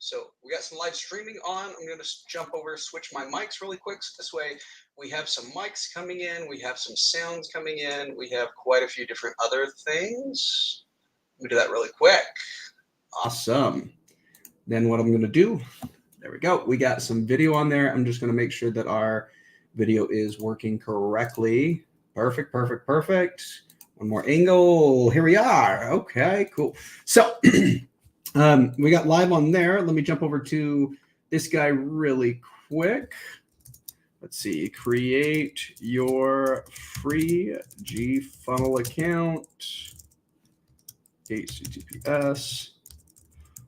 So we got some live streaming on. I'm going to jump over, switch my mics really quick. So this way we have some mics coming in. We have some sounds coming in. We have quite a few different other things. Let me do that really quick. Awesome. Then what I'm going to do, there we go. We got some video on there. I'm just going to make sure that our video is working correctly. Perfect, perfect, perfect. One more angle. Here we are. Okay, cool. So we got live on there. Let me jump over to this guy really quick. Let's see. Create your free GFunnel account. HTTPS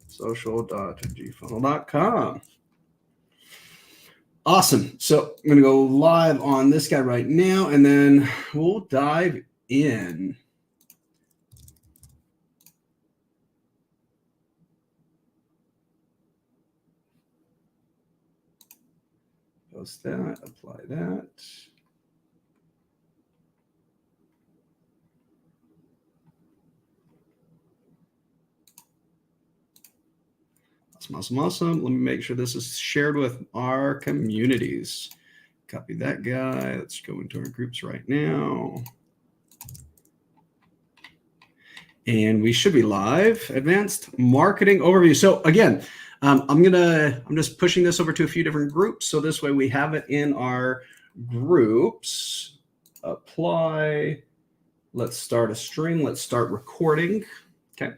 social.gfunnel.com. Awesome. So I'm going to go live on this guy right now, and then we'll dive in. Post that, apply that. Awesome, awesome. Let me make sure this is shared with our communities. Copy that guy. Let's go into our groups right now. And we should be live. Advanced marketing overview. So again, I'm just pushing this over to a few different groups. So this way we have it in our groups. Apply. Let's start a stream. Let's start recording. Okay.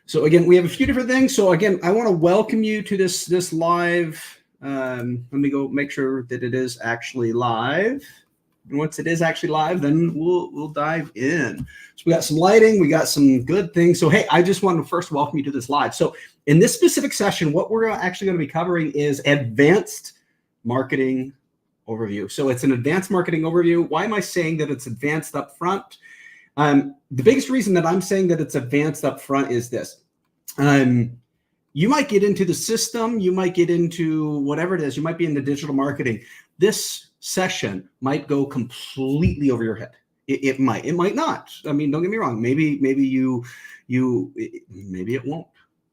So again, we have a few different things. So again, I want to welcome you to this live. Let me go make sure that it is actually live. And once it is actually live, then we'll dive in. So we got some lighting, we got some good things. So hey, I just want to first welcome you to this live. So in this specific session, what we're actually going to be covering is advanced marketing overview. So it's an advanced marketing overview. Why am I saying that it's advanced up front? The biggest reason that I'm saying that it's advanced up front is this. You might get into the system, you might get into whatever it is, you might be into digital marketing. This session might go completely over your head. It might not. I mean, don't get me wrong. Maybe it won't,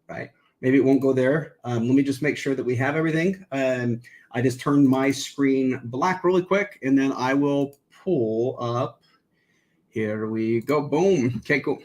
right? Maybe it won't go there. Let me just make sure that we have everything. I just turned my screen black really quick, and then I will pull up. Here we go. Boom. Okay, cool.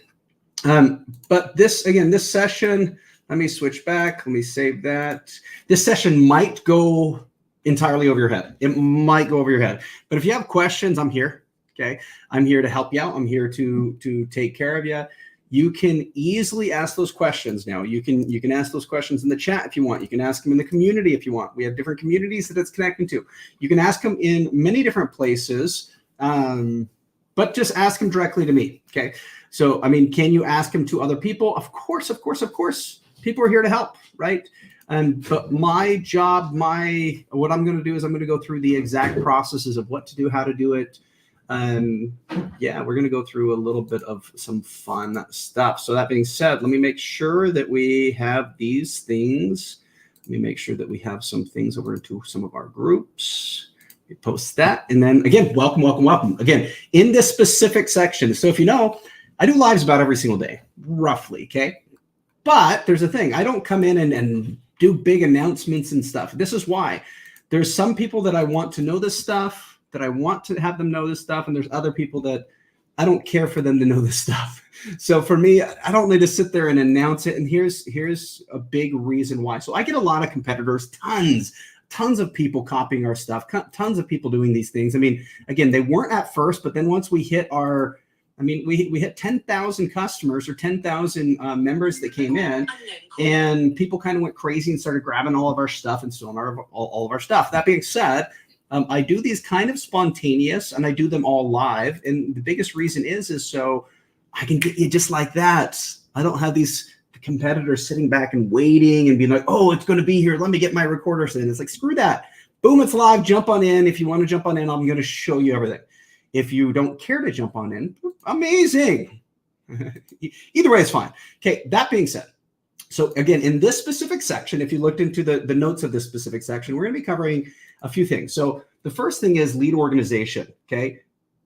But this session, let me switch back. Let me save that. This session might go entirely over your head. It might go over your head. But if you have questions, I'm here. Okay. I'm here to help you out. I'm here to take care of you. You can easily ask those questions now. You can ask those questions in the chat if you want. You can ask them in the community if you want. We have different communities that it's connecting to. You can ask them in many different places. But just ask them directly to me, okay? So, I mean, can you ask them to other people? Of course, of course, of course. People are here to help, right? But my job, what I'm going to do is I'm going to go through the exact processes of what to do, how to do it. Yeah, we're going to go through a little bit of some fun stuff. So that being said, let me make sure that we have these things. Let me make sure that we have some things over into some of our groups. We post that. And then again, welcome, welcome, welcome. Again, in this specific section. So if you know, I do lives about every single day, roughly, okay? But there's a thing. I don't come in and do big announcements and stuff. This is why. There's some people that I want to know this stuff, that I want to have them know this stuff, and there's other people that I don't care for them to know this stuff. So for me, I don't need to sit there and announce it. And here's a big reason why. So I get a lot of competitors, tons of people copying our stuff, tons of people doing these things. I mean, again, they weren't at first, but then once we hit we hit 10,000 customers or 10,000 members that came in, and people kind of went crazy and started grabbing all of our stuff and stealing all of our stuff. That being said, I do these kind of spontaneous, and I do them all live. And the biggest reason is so I can get you just like that. I don't have these competitors sitting back and waiting and being like, oh, it's going to be here. Let me get my recorders in. It's like, screw that. Boom, it's live. Jump on in. If you want to jump on in, I'm going to show you everything. If you don't care to jump on in, amazing. Either way, it's fine. Okay, that being said, so again, in this specific section, if you looked into the notes of this specific section, we're going to be covering a few things. So the first thing is lead organization, okay?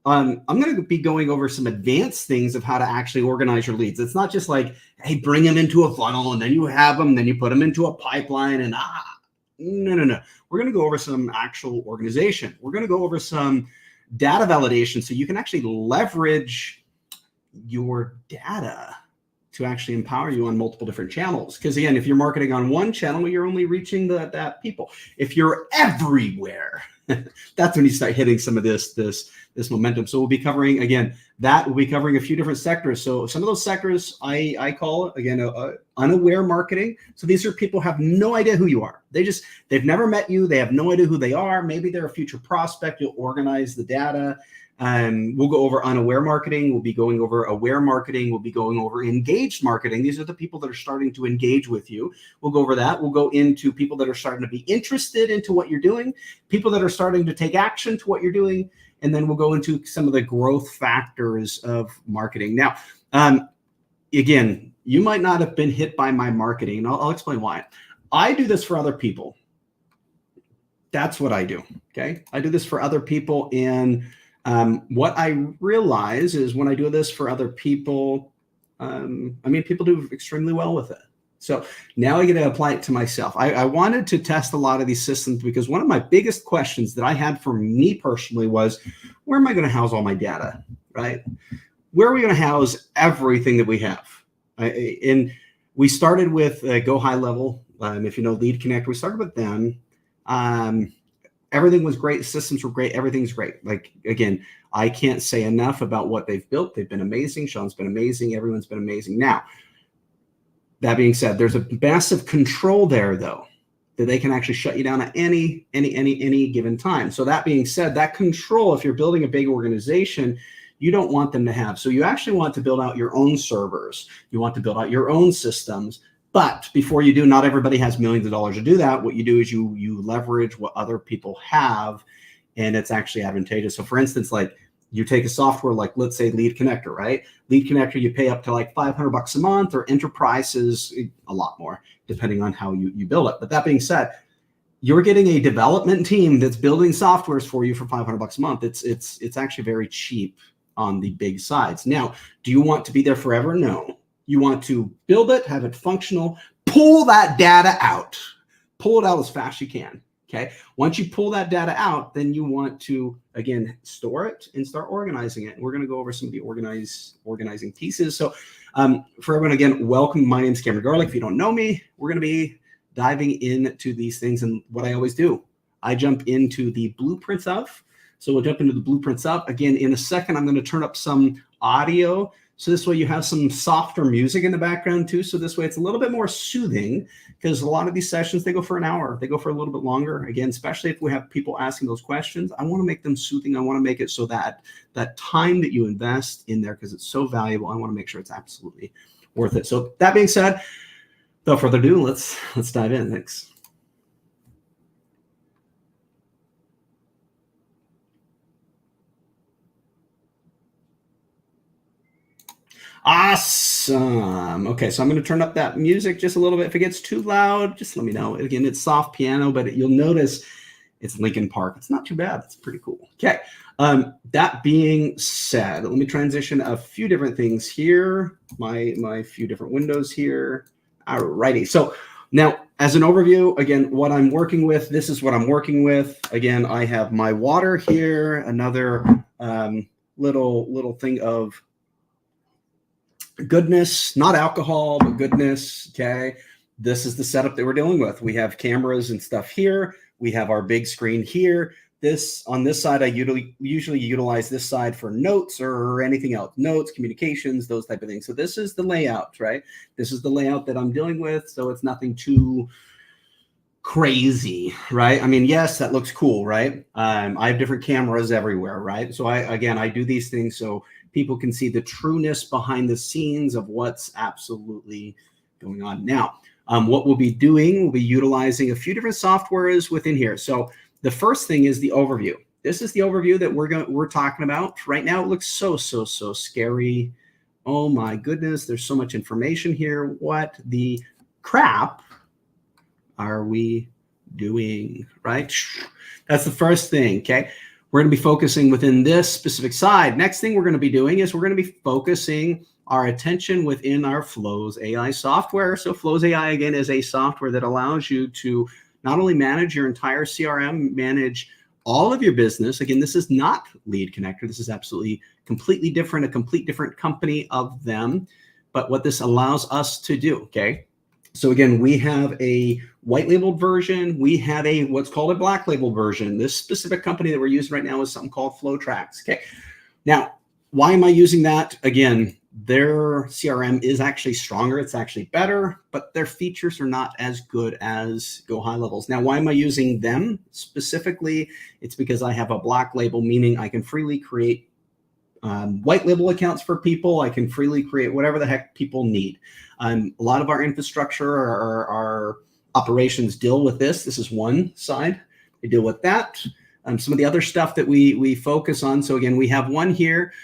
I'm going to be going over some advanced things of how to actually organize your leads. It's not just like, hey, bring them into a funnel and then you have them, then you put them into a pipeline and no. We're going to go over some actual organization. We're going to go over some data validation so you can actually leverage your data to actually empower you on multiple different channels. Because again, if you're marketing on one channel, you're only reaching that people. If you're everywhere, that's when you start hitting some of this momentum. So we'll be covering, again, we'll be covering a few different sectors. So some of those sectors I call, again, unaware marketing. So these are people who have no idea who you are. They've never met you. They have no idea who they are. Maybe they're a future prospect. You'll organize the data. We'll go over unaware marketing. We'll be going over aware marketing. We'll be going over engaged marketing. These are the people that are starting to engage with you. We'll go over that. We'll go into people that are starting to be interested into what you're doing, people that are starting to take action to what you're doing, and then we'll go into some of the growth factors of marketing. Now, again, you might not have been hit by my marketing, and I'll explain why. I do this for other people. That's what I do, okay? I do this for other people, and what I realize is when I do this for other people, people do extremely well with it. So now I get to apply it to myself. I wanted to test a lot of these systems because one of my biggest questions that I had for me personally was, where am I going to house all my data, right? Where are we going to house everything that we have? And we started with Go High Level. If you know Lead Connector, we started with them. Everything was great. Systems were great. Everything's great. Like, again, I can't say enough about what they've built. They've been amazing. Sean's been amazing. Everyone's been amazing. Now, that being said, there's a massive control there, though, that they can actually shut you down at any given time. So that being said, that control, if you're building a big organization, you don't want them to have. So you actually want to build out your own servers. You want to build out your own systems. But before you do, not everybody has millions of dollars to do that. What you do is you leverage what other people have, and it's actually advantageous. So for instance, like you take a software like, let's say, Lead Connector, right? Lead Connector, you pay up to like $500 a month, or Enterprise is a lot more, depending on how you build it. But that being said, you're getting a development team that's building softwares for you for $500 a month. It's actually very cheap on the big sides. Now, do you want to be there forever? No. You want to build it, have it functional, pull that data out. Pull it out as fast as you can, okay? Once you pull that data out, then you want to, again, store it and start organizing it. We're going to go over some of the organizing pieces. So for everyone, again, welcome. My name is Cameron Garlick. If you don't know me, we're going to be diving into these things. And what I always do, I jump into the blueprints of. So we'll jump into the blueprints up. Again, in a second, I'm going to turn up some audio. So this way you have some softer music in the background too. So this way it's a little bit more soothing, because a lot of these sessions, they go for an hour. They go for a little bit longer. Again, especially if we have people asking those questions, I want to make them soothing. I want to make it so that that time that you invest in there, because it's so valuable, I want to make sure it's absolutely worth it. So that being said, without further ado, let's dive in. Thanks. Awesome. Okay, so I'm going to turn up that music just a little bit. If it gets too loud, just let me know. Again, it's soft piano, but you'll notice it's Linkin Park. It's not too bad. It's pretty cool. Okay, that being said, let me transition a few different things here. My few different windows here. All righty. So now, as an overview, again, what I'm working with, this is what I'm working with. Again, I have my water here, another little thing of goodness, not alcohol, but goodness. Okay. This is the setup that we're dealing with. We have cameras and stuff here. We have our big screen here. On this side, I usually utilize this side for notes or anything else, notes, communications, those type of things. So this is the layout, right? This is the layout that I'm dealing with. So it's nothing too crazy, right? I mean, yes, that looks cool, right? I have different cameras everywhere, right? So I do these things so people can see the trueness behind the scenes of what's absolutely going on. Now, what we'll be doing, we'll be utilizing a few different softwares within here. So the first thing is the overview. This is the overview that we're talking about right now. It looks so scary. Oh my goodness, there's so much information here. What the crap are we doing, right? That's the first thing, okay? we're going to be focusing within this specific side. Next thing we're going to be doing is we're going to be focusing our attention within our Flows AI software. So Flows AI, again, is a software that allows you to not only manage your entire CRM, manage all of your business. Again, this is not Lead Connector. This is absolutely completely different, a complete different company of them. But what this allows us to do, okay? So again, we have a white labeled version. We have a what's called a black label version. This specific company that we're using right now is something called FlowTracks. Okay. Now, why am I using that? Again, their CRM is actually stronger. It's actually better, but their features are not as good as Go High Levels. Now, why am I using them specifically? It's because I have a black label, meaning I can freely create white label accounts for people. I can freely create whatever the heck people need. A lot of our infrastructure, our operations deal with this. This is one side. They deal with that. Some of the other stuff that we focus on. So again, we have one here.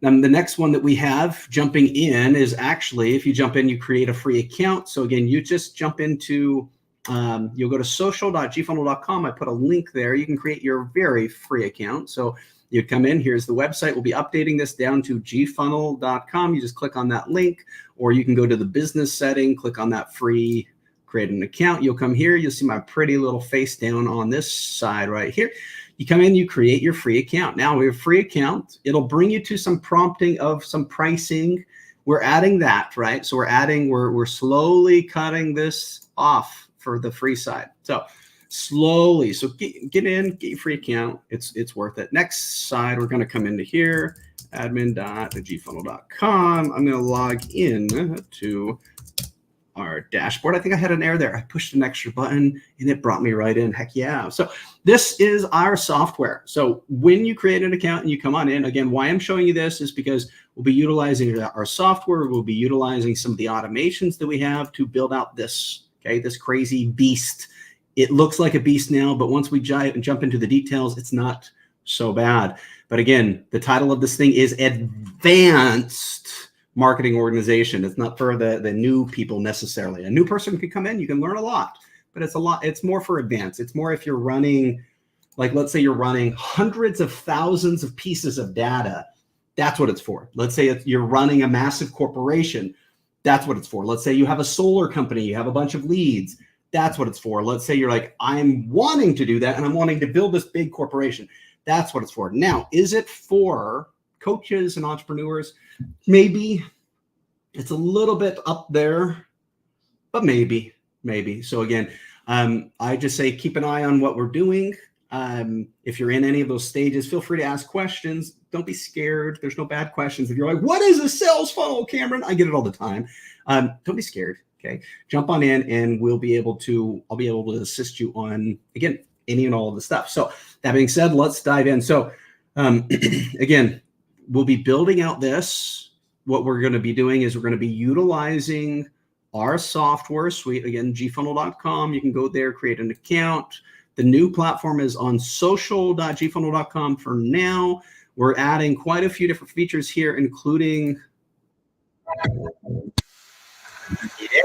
The next one that we have jumping in is actually, if you jump in, you create a free account. So again, you just jump into, you'll go to social.gfunnel.com. I put a link there. You can create your very free account. So you come in, here's the website. We'll be updating this down to gfunnel.com. You just click on that link, or you can go to the business setting, click on that free create an account. You'll come here. You'll see my pretty little face down on this side right here. You come in, you create your free account. Now we have a free account. It'll bring you to some prompting of some pricing. We're adding that, right? So we're slowly cutting this off for the free side. So slowly, so get in, get your free account. It's worth it. Next side, we're going to come into here, admin.gfunnel.com. I'm going to log in to our dashboard. I think I had an error there. I pushed an extra button and it brought me right in. Heck yeah. So this is our software. So when you create an account and you come on in, again, why I'm showing you this is because we'll be utilizing our software. We'll be utilizing some of the automations that we have to build out this, okay, this crazy beast. It looks like a beast now, but once we jump into the details, it's not so bad. But again, the title of this thing is Advanced Marketing Organization. It's not for the new people necessarily. A new person can come in, you can learn a lot, but it's more for advanced. It's more if you're running, like, let's say you're running hundreds of thousands of pieces of data. That's what it's for. Let's say you're running a massive corporation. That's what it's for. Let's say you have a solar company, you have a bunch of leads. That's what it's for. Let's say you're like, I'm wanting to do that and I'm wanting to build this big corporation. That's what it's for. Now, is it for coaches and entrepreneurs? Maybe. It's a little bit up there, but maybe. So again, I just say keep an eye on what we're doing. If you're in any of those stages, feel free to ask questions. Don't be scared. There's no bad questions. If you're like, what is a sales funnel, Cameron? I get it all the time. Don't be scared. Okay, jump on in and I'll be able to assist you on, again, any and all of the stuff. So that being said, let's dive in. So again, we'll be building out this. What we're going to be doing is we're going to be utilizing our software suite. Again, gfunnel.com. You can go there, create an account. The new platform is on social.gfunnel.com for now. We're adding quite a few different features here, including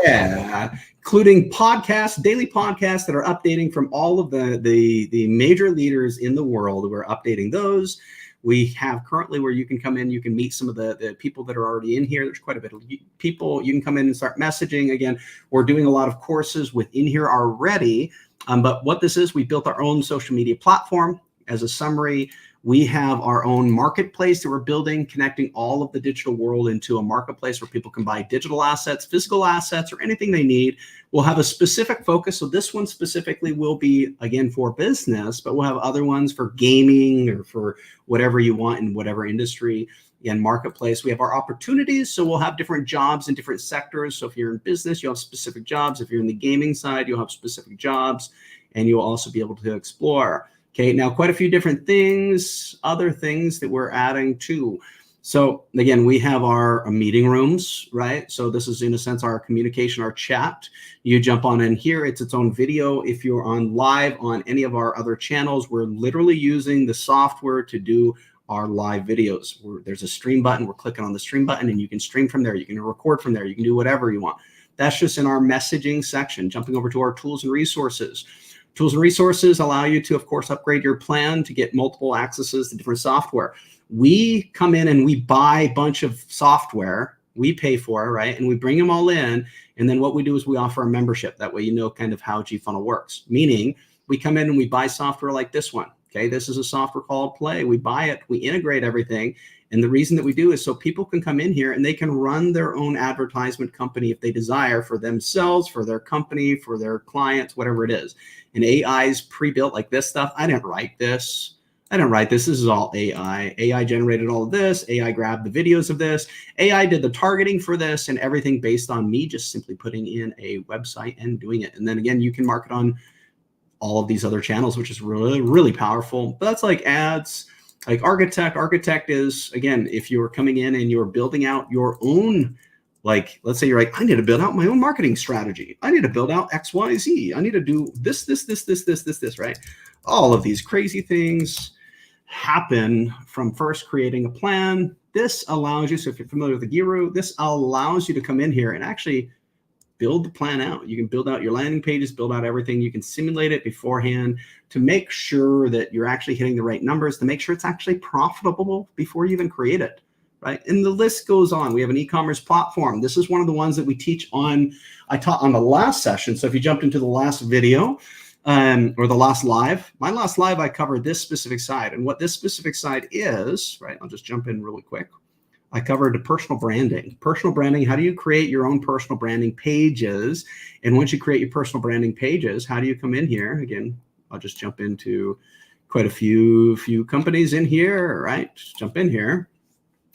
including podcasts, daily podcasts that are updating from all of the major leaders in the world. We're updating those. We have currently where you can come in, you can meet some of the people that are already in here. There's quite a bit of people. You can come in and start messaging. Again, we're doing a lot of courses within here already. But what this is, we built our own social media platform. As a summary, we have our own marketplace that we're building, connecting all of the digital world into a marketplace where people can buy digital assets, physical assets, or anything they need. We'll have a specific focus. So this one specifically will be, again, for business, but we'll have other ones for gaming or for whatever you want in whatever industry. Again, marketplace. We have our opportunities. So we'll have different jobs in different sectors. So if you're in business, you'll have specific jobs. If you're in the gaming side, you'll have specific jobs, and you'll also be able to explore. Okay, now quite a few different things, other things that we're adding too. So again, we have our meeting rooms, right? So this is in a sense our communication, our chat. You jump on in here, it's its own video. If you're on live on any of our other channels, we're literally using the software to do our live videos. There's a stream button, we're clicking on the stream button and you can stream from there. You can record from there, you can do whatever you want. That's just in our messaging section. Jumping over to our tools and resources. Tools and resources allow you to, of course, upgrade your plan to get multiple accesses to different software. We come in and we buy a bunch of software we pay for, right? And we bring them all in. And then what we do is we offer a membership. That way, you know, kind of how GFunnel works. Meaning we come in and we buy software like this one. Okay. This is a software called Play. We buy it, we integrate everything. And the reason that we do is so people can come in here and they can run their own advertisement company if they desire, for themselves, for their company, for their clients, whatever it is. And AI is pre-built like this stuff. I didn't write this. This is all AI. AI generated all of this. AI grabbed the videos of this. AI did the targeting for this, and everything based on me just simply putting in a website and doing it. And then again, you can market on all of these other channels, which is really, really powerful. But that's like ads, like Architect. Architect is, again, if you're coming in and you're building out your own, like, let's say you're like, I need to build out my own marketing strategy. I need to build out X, Y, Z. I need to do this, right? All of these crazy things happen from first creating a plan. This allows you, so if you're familiar with the Guru, this allows you to come in here and actually build the plan out. You can build out your landing pages, build out everything. You can simulate it beforehand to make sure that you're actually hitting the right numbers, to make sure it's actually profitable before you even create it, right? And the list goes on. We have an e-commerce platform. This is one of the ones that we teach on, I taught on the last session. So if you jumped into the last video, or the last live, my last live, I covered this specific side. And what this specific side is, right? I'll just jump in really quick. I covered personal branding. Personal branding, how do you create your own personal branding pages? And once you create your personal branding pages, how do you come in here? Again, I'll just jump into quite a few companies in here, right? Just jump in here.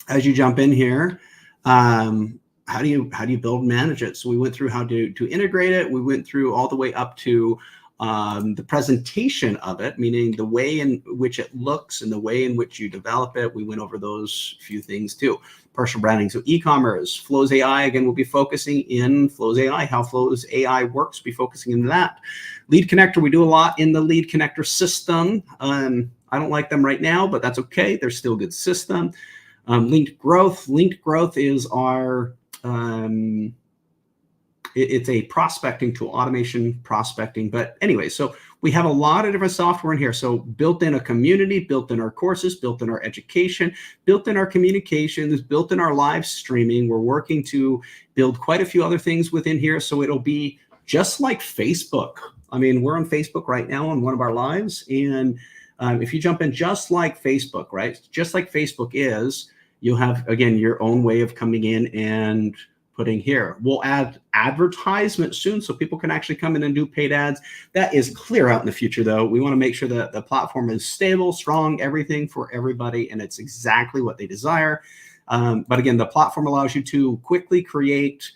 As you jump in here, how do you build and manage it? So we went through how to integrate it. We went through all the way up to the presentation of it, meaning the way in which it looks and the way in which you develop it. We went over those few things too. Personal branding. So e-commerce, Flows AI, again, we'll be focusing in Flows AI, how Flows AI works, be focusing in that. Lead connector, we do a lot in the lead connector system. I don't like them right now, but that's okay. They're still a good system. Linked growth. Linked growth is our, it's a prospecting tool, automation prospecting. But anyway, so we have a lot of different software in here. So built in a community, built in our courses, built in our education, built in our communications, built in our live streaming. We're working to build quite a few other things within here. So it'll be just like Facebook. I mean, we're on Facebook right now on one of our lives. And if you jump in just like Facebook, right? Just like Facebook is, you'll have, again, your own way of coming in and putting here. We'll add advertisement soon so people can actually come in and do paid ads. That is clear out in the future, though. We want to make sure that the platform is stable, strong, everything for everybody, and it's exactly what they desire. But again, the platform allows you to quickly create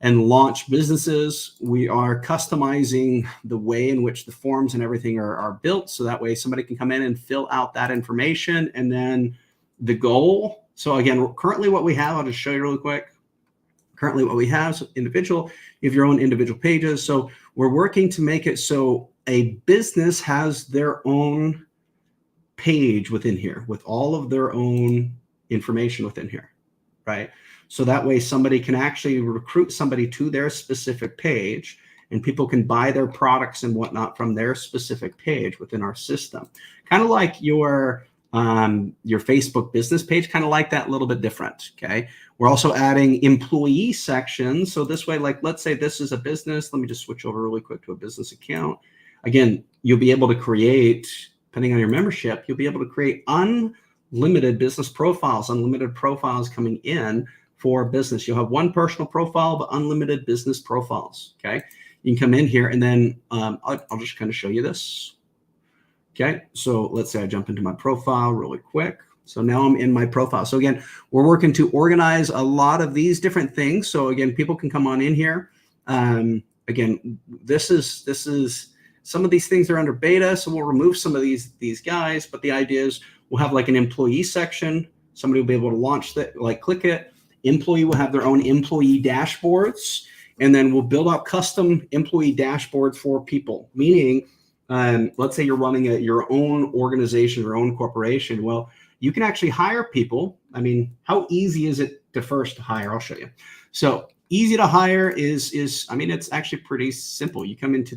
and launch businesses. We are customizing the way in which the forms and everything are built, so that way somebody can come in and fill out that information. And then the goal, so again, currently what we have, I'll just show you really quick. Currently what we have is individual, you have your own individual pages. So we're working to make it so a business has their own page within here with all of their own information within here, right? So that way somebody can actually recruit somebody to their specific page, and people can buy their products and whatnot from their specific page within our system. Kind of like your Facebook business page, kind of like that, a little bit different, okay? We're also adding employee sections. So this way, like, let's say this is a business. Let me just switch over really quick to a business account. Again, you'll be able to create, depending on your membership, you'll be able to create unlimited business profiles, unlimited profiles coming in for business. You'll have one personal profile, but unlimited business profiles, okay? You can come in here and then I'll just kind of show you this. Okay, so let's say I jump into my profile really quick. So now I'm in my profile. So again, we're working to organize a lot of these different things. So again, people can come on in here. Again, this is some of these things are under beta, so we'll remove some of these guys. But the idea is we'll have like an employee section. Somebody will be able to launch that, like click it. Employee will have their own employee dashboards, and then we'll build out custom employee dashboards for people. Meaning, let's say you're running your own organization, your own corporation. Well, you can actually hire people. I mean, how easy is it to first hire? I'll show you. So easy to hire is I mean, it's actually pretty simple. You come into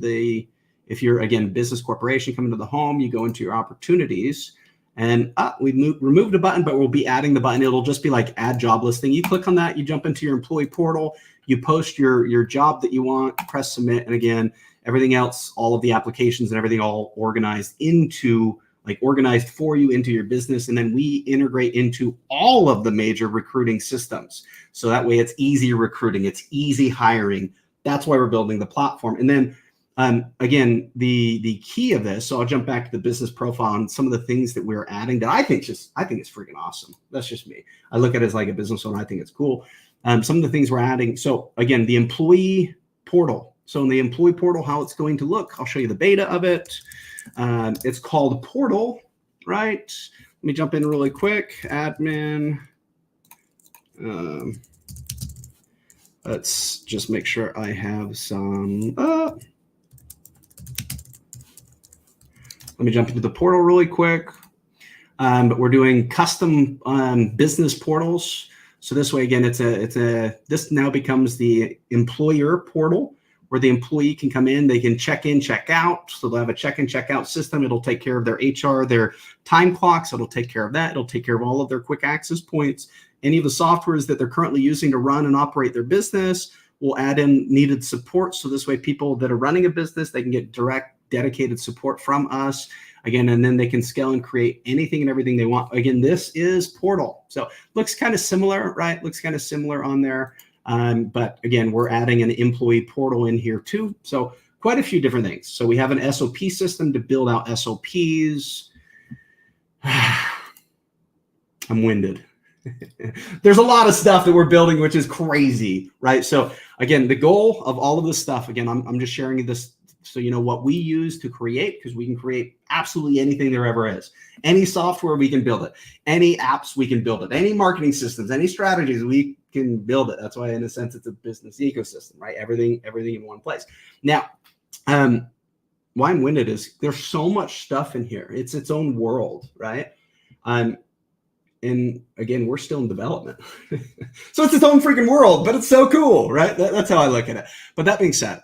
if you're, again, business corporation coming to the home, you go into your opportunities, and we removed a button, but we'll be adding the button. It'll just be like add job listing. You click on that, you jump into your employee portal, you post your job that you want, press submit, and again, everything else, all of the applications and everything all organized for you into your business. And then we integrate into all of the major recruiting systems. So that way it's easy recruiting, it's easy hiring. That's why we're building the platform. And then again, the key of this, so I'll jump back to the business profile and some of the things that we're adding that I think it's freaking awesome. That's just me. I look at it as like a business owner. I think it's cool. Some of the things we're adding. So again, the employee portal. So in the employee portal, how it's going to look, I'll show you the beta of it. It's called Portal, right? Let me jump in really quick. Admin. Let's just make sure I have some. Let me jump into the portal really quick. But we're doing custom business portals. So this way, again, this now becomes the employer portal where the employee can come in, they can check in, check out. So they'll have a check in, check out system. It'll take care of their HR, their time clocks. It'll take care of that. It'll take care of all of their quick access points. Any of the softwares that they're currently using to run and operate their business, we'll add in needed support. So this way, people that are running a business, they can get direct, dedicated support from us. Again, and then they can scale and create anything and everything they want. Again, this is Portal. So looks kind of similar, right? Looks kind of similar on there. But again, we're adding an employee portal in here too. So quite a few different things. So we have an SOP system to build out SOPs. I'm winded. There's a lot of stuff that we're building, which is crazy, right? So again, the goal of all of this stuff, again, I'm just sharing this so you know what we use to create, because we can create absolutely anything there ever is. Any software, we can build it. Any apps, we can build it. Any marketing systems, any strategies, we can build it. That's why, in a sense, it's a business ecosystem, right? Everything in one place. Now, why I'm winded is there's so much stuff in here. It's its own world, right? And again, we're still in development. So it's its own freaking world, but it's so cool, right? That's how I look at it. But that being said,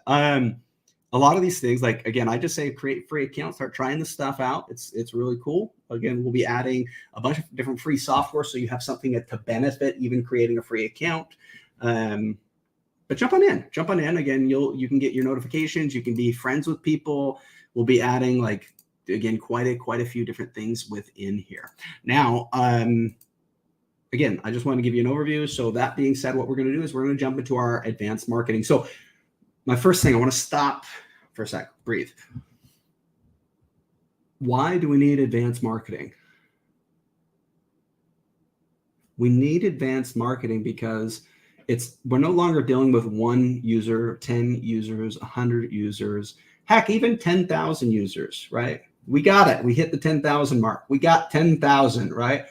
a lot of these things, like, again, I just say create free accounts, start trying this stuff out. It's really cool. Again, we'll be adding a bunch of different free software so you have something to benefit even creating a free account. But jump on in. Again, you can get your notifications. You can be friends with people. We'll be adding, like, again, quite a few different things within here. Now, again, I just want to give you an overview. So that being said, what we're going to do is we're going to jump into our advanced marketing. So my first thing, I want to stop for a sec, breathe. Why do we need advanced marketing? We need advanced marketing because we're no longer dealing with 1 user, 10 users, 100 users, heck, even 10,000 users, right? We got it. We hit the 10,000 mark. We got 10,000, right?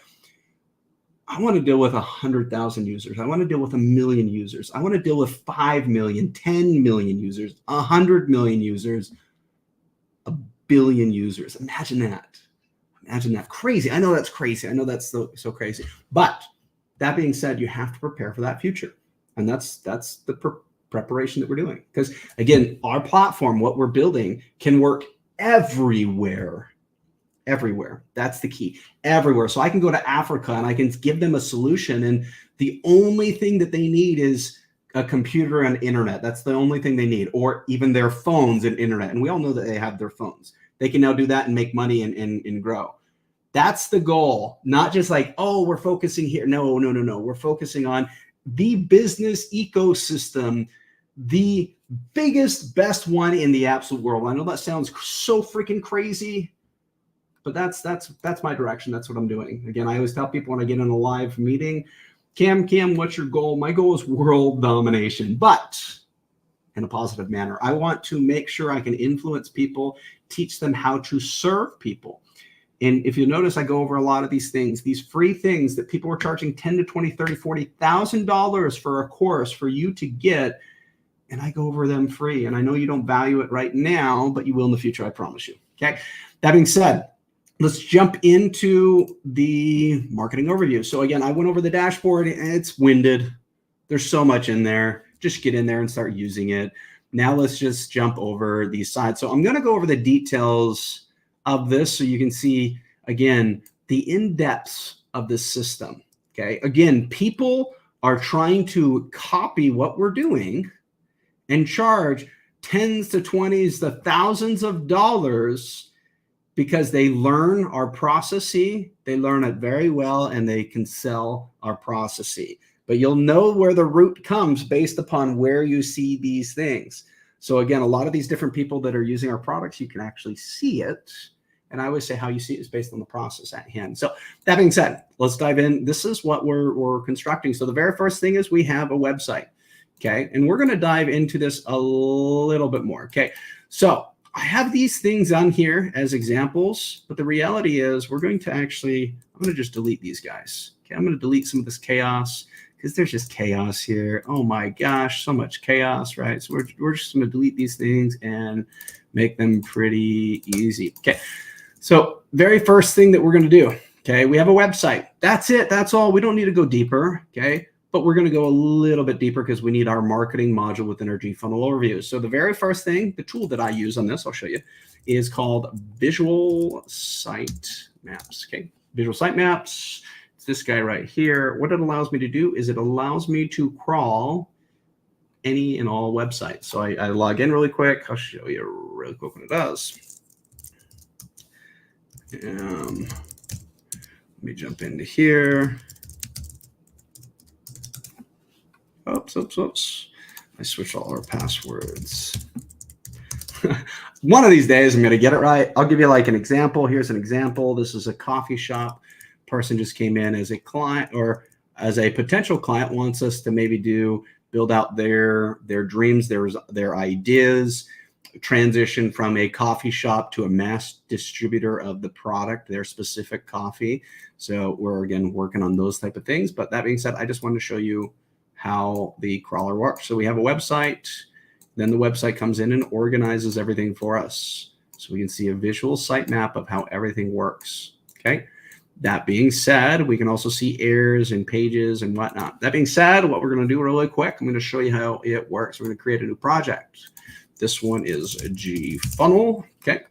I want to deal with 100,000 users. I want to deal with 1 million users. I want to deal with 5 million, 10 million users, 100 million users, 1 billion users. Imagine that. Imagine that. Crazy. I know that's crazy. I know that's so crazy. But that being said, you have to prepare for that future. And that's the preparation that we're doing. Because again, our platform, what we're building, can work everywhere. Everywhere. That's the key. Everywhere. So I can go to Africa and I can give them a solution, and the only thing that they need is a computer and internet. That's the only thing they need, or even their phones and internet. And we all know that they have their phones. They can now do that and make money and grow. That's the goal. Not just like, oh, we're focusing here. No. We're focusing on the business ecosystem, the biggest, best one in the absolute world. I know that sounds so freaking crazy, but that's my direction. That's what I'm doing. Again, I always tell people when I get in a live meeting, Cam, what's your goal? My goal is world domination, but in a positive manner. I want to make sure I can influence people, teach them how to serve people. And if you notice, I go over a lot of these things, these free things that people are charging $10,000 to $20,000, $30,000, $40,000 for a course for you to get. And I go over them free. And I know you don't value it right now, but you will in the future, I promise you. Okay. That being said, let's jump into the marketing overview. So again, I went over the dashboard and it's winded. There's so much in there. Just get in there and start using it. Now let's just jump over these sides. So I'm going to go over the details of this so you can see, again, the in-depths of this system. Okay. Again, people are trying to copy what we're doing and charge tens to 20s to thousands of dollars because they learn our processy, they learn it very well, and they can sell our processy. But you'll know where the root comes based upon where you see these things. So again, a lot of these different people that are using our products, you can actually see it. And I always say how you see it is based on the process at hand. So that being said, let's dive in. This is what we're constructing. So the very first thing is we have a website. Okay. And we're going to dive into this a little bit more. Okay. So I have these things on here as examples, but the reality is we're going to actually, I'm going to just delete these guys. Okay. I'm going to delete some of this chaos because there's just chaos here. Oh my gosh, so much chaos, right? So we're just going to delete these things and make them pretty easy. Okay. So very first thing that we're going to do, okay, we have a website. That's it. That's all. We don't need to go deeper, okay? But we're going to go a little bit deeper because we need our marketing module within our GFunnel overview. So the very first thing, the tool that I use on this, I'll show you, is called Visual Sitemaps, okay? Visual Sitemaps, it's this guy right here. What it allows me to do is it allows me to crawl any and all websites. So I log in really quick. I'll show you really quick what it does. Let me jump into here. Oops. I switched all our passwords. One of these days, I'm going to get it right. I'll give you like an example. Here's an example. This is a coffee shop. Person just came in as a client or as a potential client, wants us to maybe build out their dreams, their ideas, transition from a coffee shop to a mass distributor of the product, their specific coffee. So we're, again, working on those type of things. But that being said, I just wanted to show you how the crawler works. So we have a website, then the website comes in and organizes everything for us. So we can see a visual sitemap of how everything works. Okay. That being said, we can also see errors and pages and whatnot. That being said, what we're going to do really quick, I'm going to show you how it works. We're going to create a new project. This one is a GFunnel. Okay.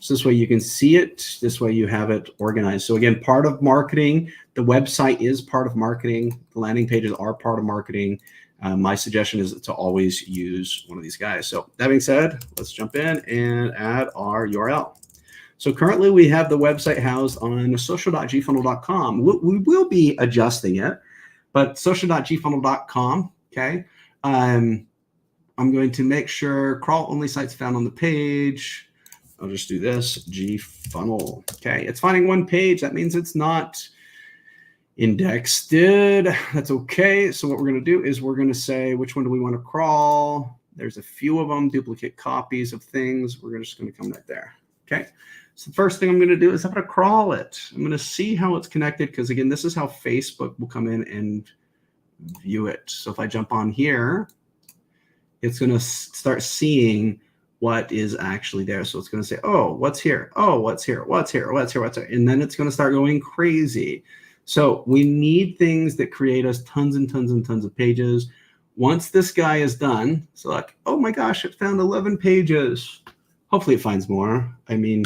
So this way you can see it. This way you have it organized. So again, part of marketing, the website is part of marketing. The landing pages are part of marketing. My suggestion is to always use one of these guys. So that being said, let's jump in and add our URL. So currently we have the website housed on social.gfunnel.com. We will be adjusting it, but social.gfunnel.com. Okay. I'm going to make sure crawl only sites found on the page. I'll just do this, GFunnel. Okay, it's finding one page. That means it's not indexed. That's okay. So what we're going to do is we're going to say, which one do we want to crawl? There's a few of them, duplicate copies of things. We're just going to come right there. Okay, so the first thing I'm going to do is I'm going to crawl it. I'm going to see how it's connected because, again, this is how Facebook will come in and view it. So if I jump on here, it's going to start seeing what is actually there. So it's going to say, oh, what's here? Oh, what's here? What's here? What's here? What's here? And then it's going to start going crazy. So we need things that create us tons and tons and tons of pages. Once this guy is done, so like, oh my gosh, it found 11 pages. Hopefully it finds more. I mean,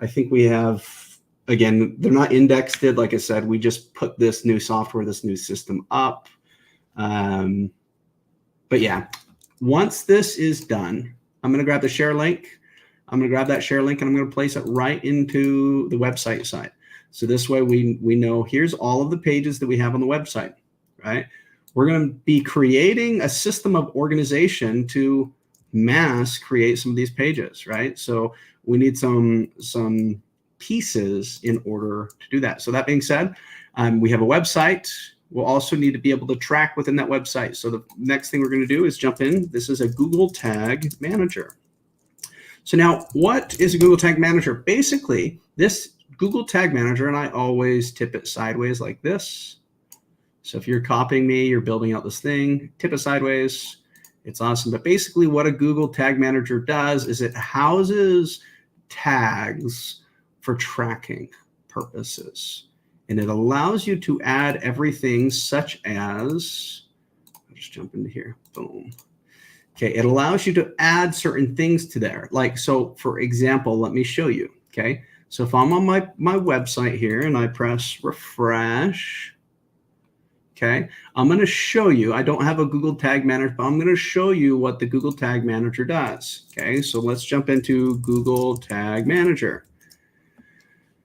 I think we have, again, they're not indexed. Like I said, we just put this new software, this new system up. But yeah. Once this is done, I'm going to grab the share link. I'm going to grab that share link and I'm going to place it right into the website site. So this way we know here's all of the pages that we have on the website, right? We're going to be creating a system of organization to mass create some of these pages, right? So we need some pieces in order to do that. So that being said, we have a website. We'll also need to be able to track within that website. So the next thing we're going to do is jump in. This is a Google Tag Manager. So now what is a Google Tag Manager? Basically, this Google Tag Manager, and I always tip it sideways like this. So if you're copying me, you're building out this thing, tip it sideways. It's awesome. But basically what a Google Tag Manager does is it houses tags for tracking purposes. And it allows you to add everything such as, I'll just jump into here, boom. Okay, it allows you to add certain things to there. Like, so for example, let me show you. Okay, so if I'm on my website here and I press refresh, okay, I'm going to show you, I don't have a Google Tag Manager, but I'm going to show you what the Google Tag Manager does. Okay, so let's jump into Google Tag Manager.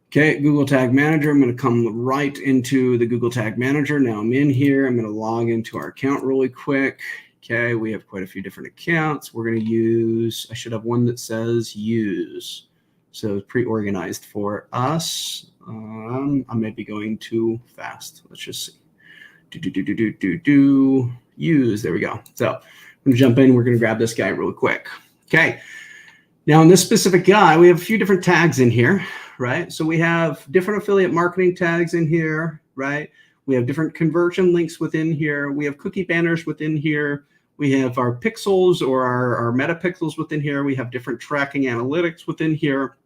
Okay, Google Tag Manager, I'm going to come right into the Google Tag Manager. Now I'm in here. I'm going to log into our account really quick. Okay, we have quite a few different accounts. We're going to use, I should have one that says use. So it's pre-organized for us. I may be going too fast. Let's just see. Use, there we go. So I'm going to jump in. We're going to grab this guy really quick. Okay, now in this specific guy, we have a few different tags in here, right? So we have different affiliate marketing tags in here, right? We have different conversion links within here. We have cookie banners within here. We have our pixels or our meta pixels within here. We have different tracking analytics within here.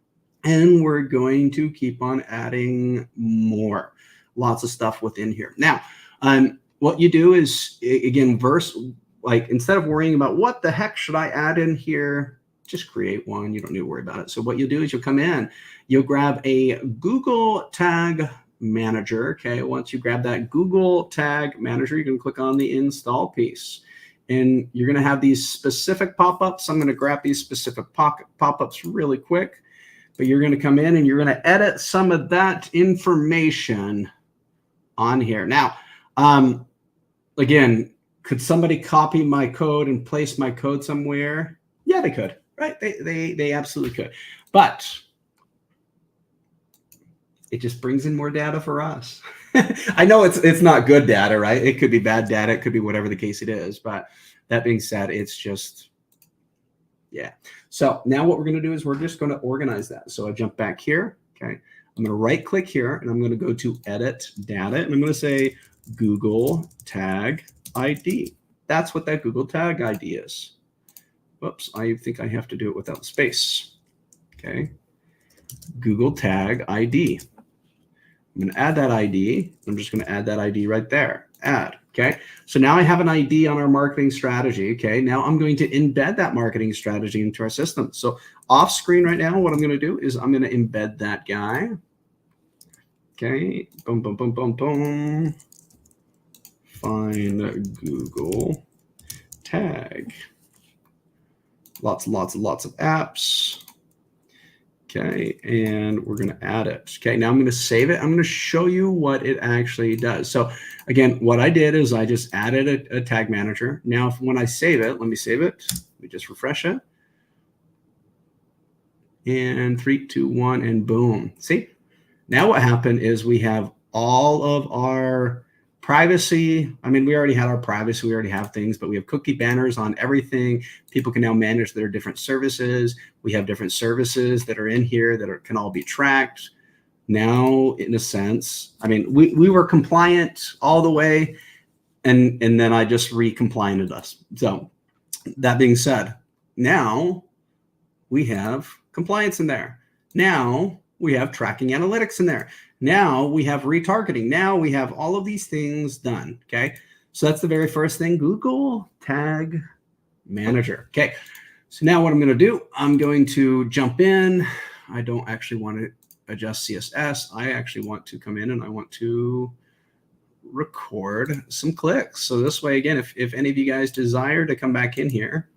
And we're going to keep on adding more. Lots of stuff within here. Now, what you do is, again, like instead of worrying about what the heck should I add in here, just create one. You don't need to worry about it. So what you'll do is you'll come in, you'll grab a Google Tag Manager. Okay, once you grab that Google Tag Manager, you can click on the install piece. And you're going to have these specific pop-ups. I'm going to grab these specific pop-ups really quick. But you're going to come in and you're going to edit some of that information on here. Now, again, could somebody copy my code and place my code somewhere? Yeah, they could, right? They absolutely could. But it just brings in more data for us. I know it's not good data, right? It could be bad data. It could be whatever the case it is. But that being said, it's just, yeah. So now what we're going to do is we're just going to organize that. So I jump back here. Okay. I'm going to right click here and I'm going to go to edit data. And I'm going to say Google Tag ID. That's what that Google Tag ID is. Whoops. I think I have to do it without space. Okay. Google Tag ID. I'm going to add that ID. I'm just going to add that ID right there. Add. Okay. So now I have an ID on our marketing strategy. Okay. Now I'm going to embed that marketing strategy into our system. So off screen right now, what I'm going to do is I'm going to embed that guy. Okay. Boom, boom, boom, boom, boom. Find Google Tag. Lots of apps. Okay, and we're going to add it. Okay, now I'm going to save it. I'm going to show you what it actually does. So again, what I did is I just added a tag manager. Now, when I save it, let me save it. Let me just refresh it. And 3, 2, 1, and boom. See? Now what happened is we have all of our privacy. I mean, we already had our privacy. We already have things, but we have cookie banners on everything. People can now manage their different services. We have different services that are in here that can all be tracked. Now, in a sense, I mean, we were compliant all the way, and then I just re-complianted us. So that being said, now we have compliance in there. Now we have tracking analytics in there. Now we have retargeting. Now we have all of these things done. Okay. So that's the very first thing, Google Tag Manager. Okay. So now what I'm going to do, I'm going to jump in. I don't actually want to adjust CSS. I actually want to come in and I want to record some clicks. So this way, again, if any of you guys desire to come back in here,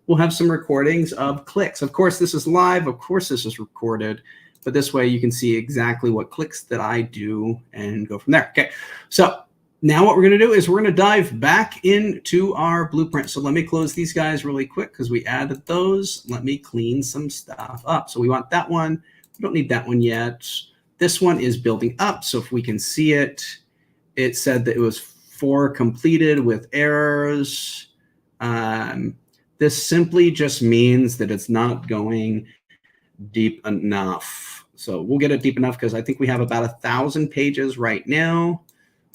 we'll have some recordings of clicks. Of course, this is live. Of course, this is recorded. But this way you can see exactly what clicks that I do and go from there. Okay, so now what we're going to do is we're going to dive back into our blueprint. So let me close these guys really quick because we added those. Let me clean some stuff up. So we want that one. We don't need that one yet. This one is building up. So if we can see it, it said that it was 4 completed with errors. This simply just means that it's not going deep enough. So we'll get it deep enough because I think we have about 1,000 pages right now.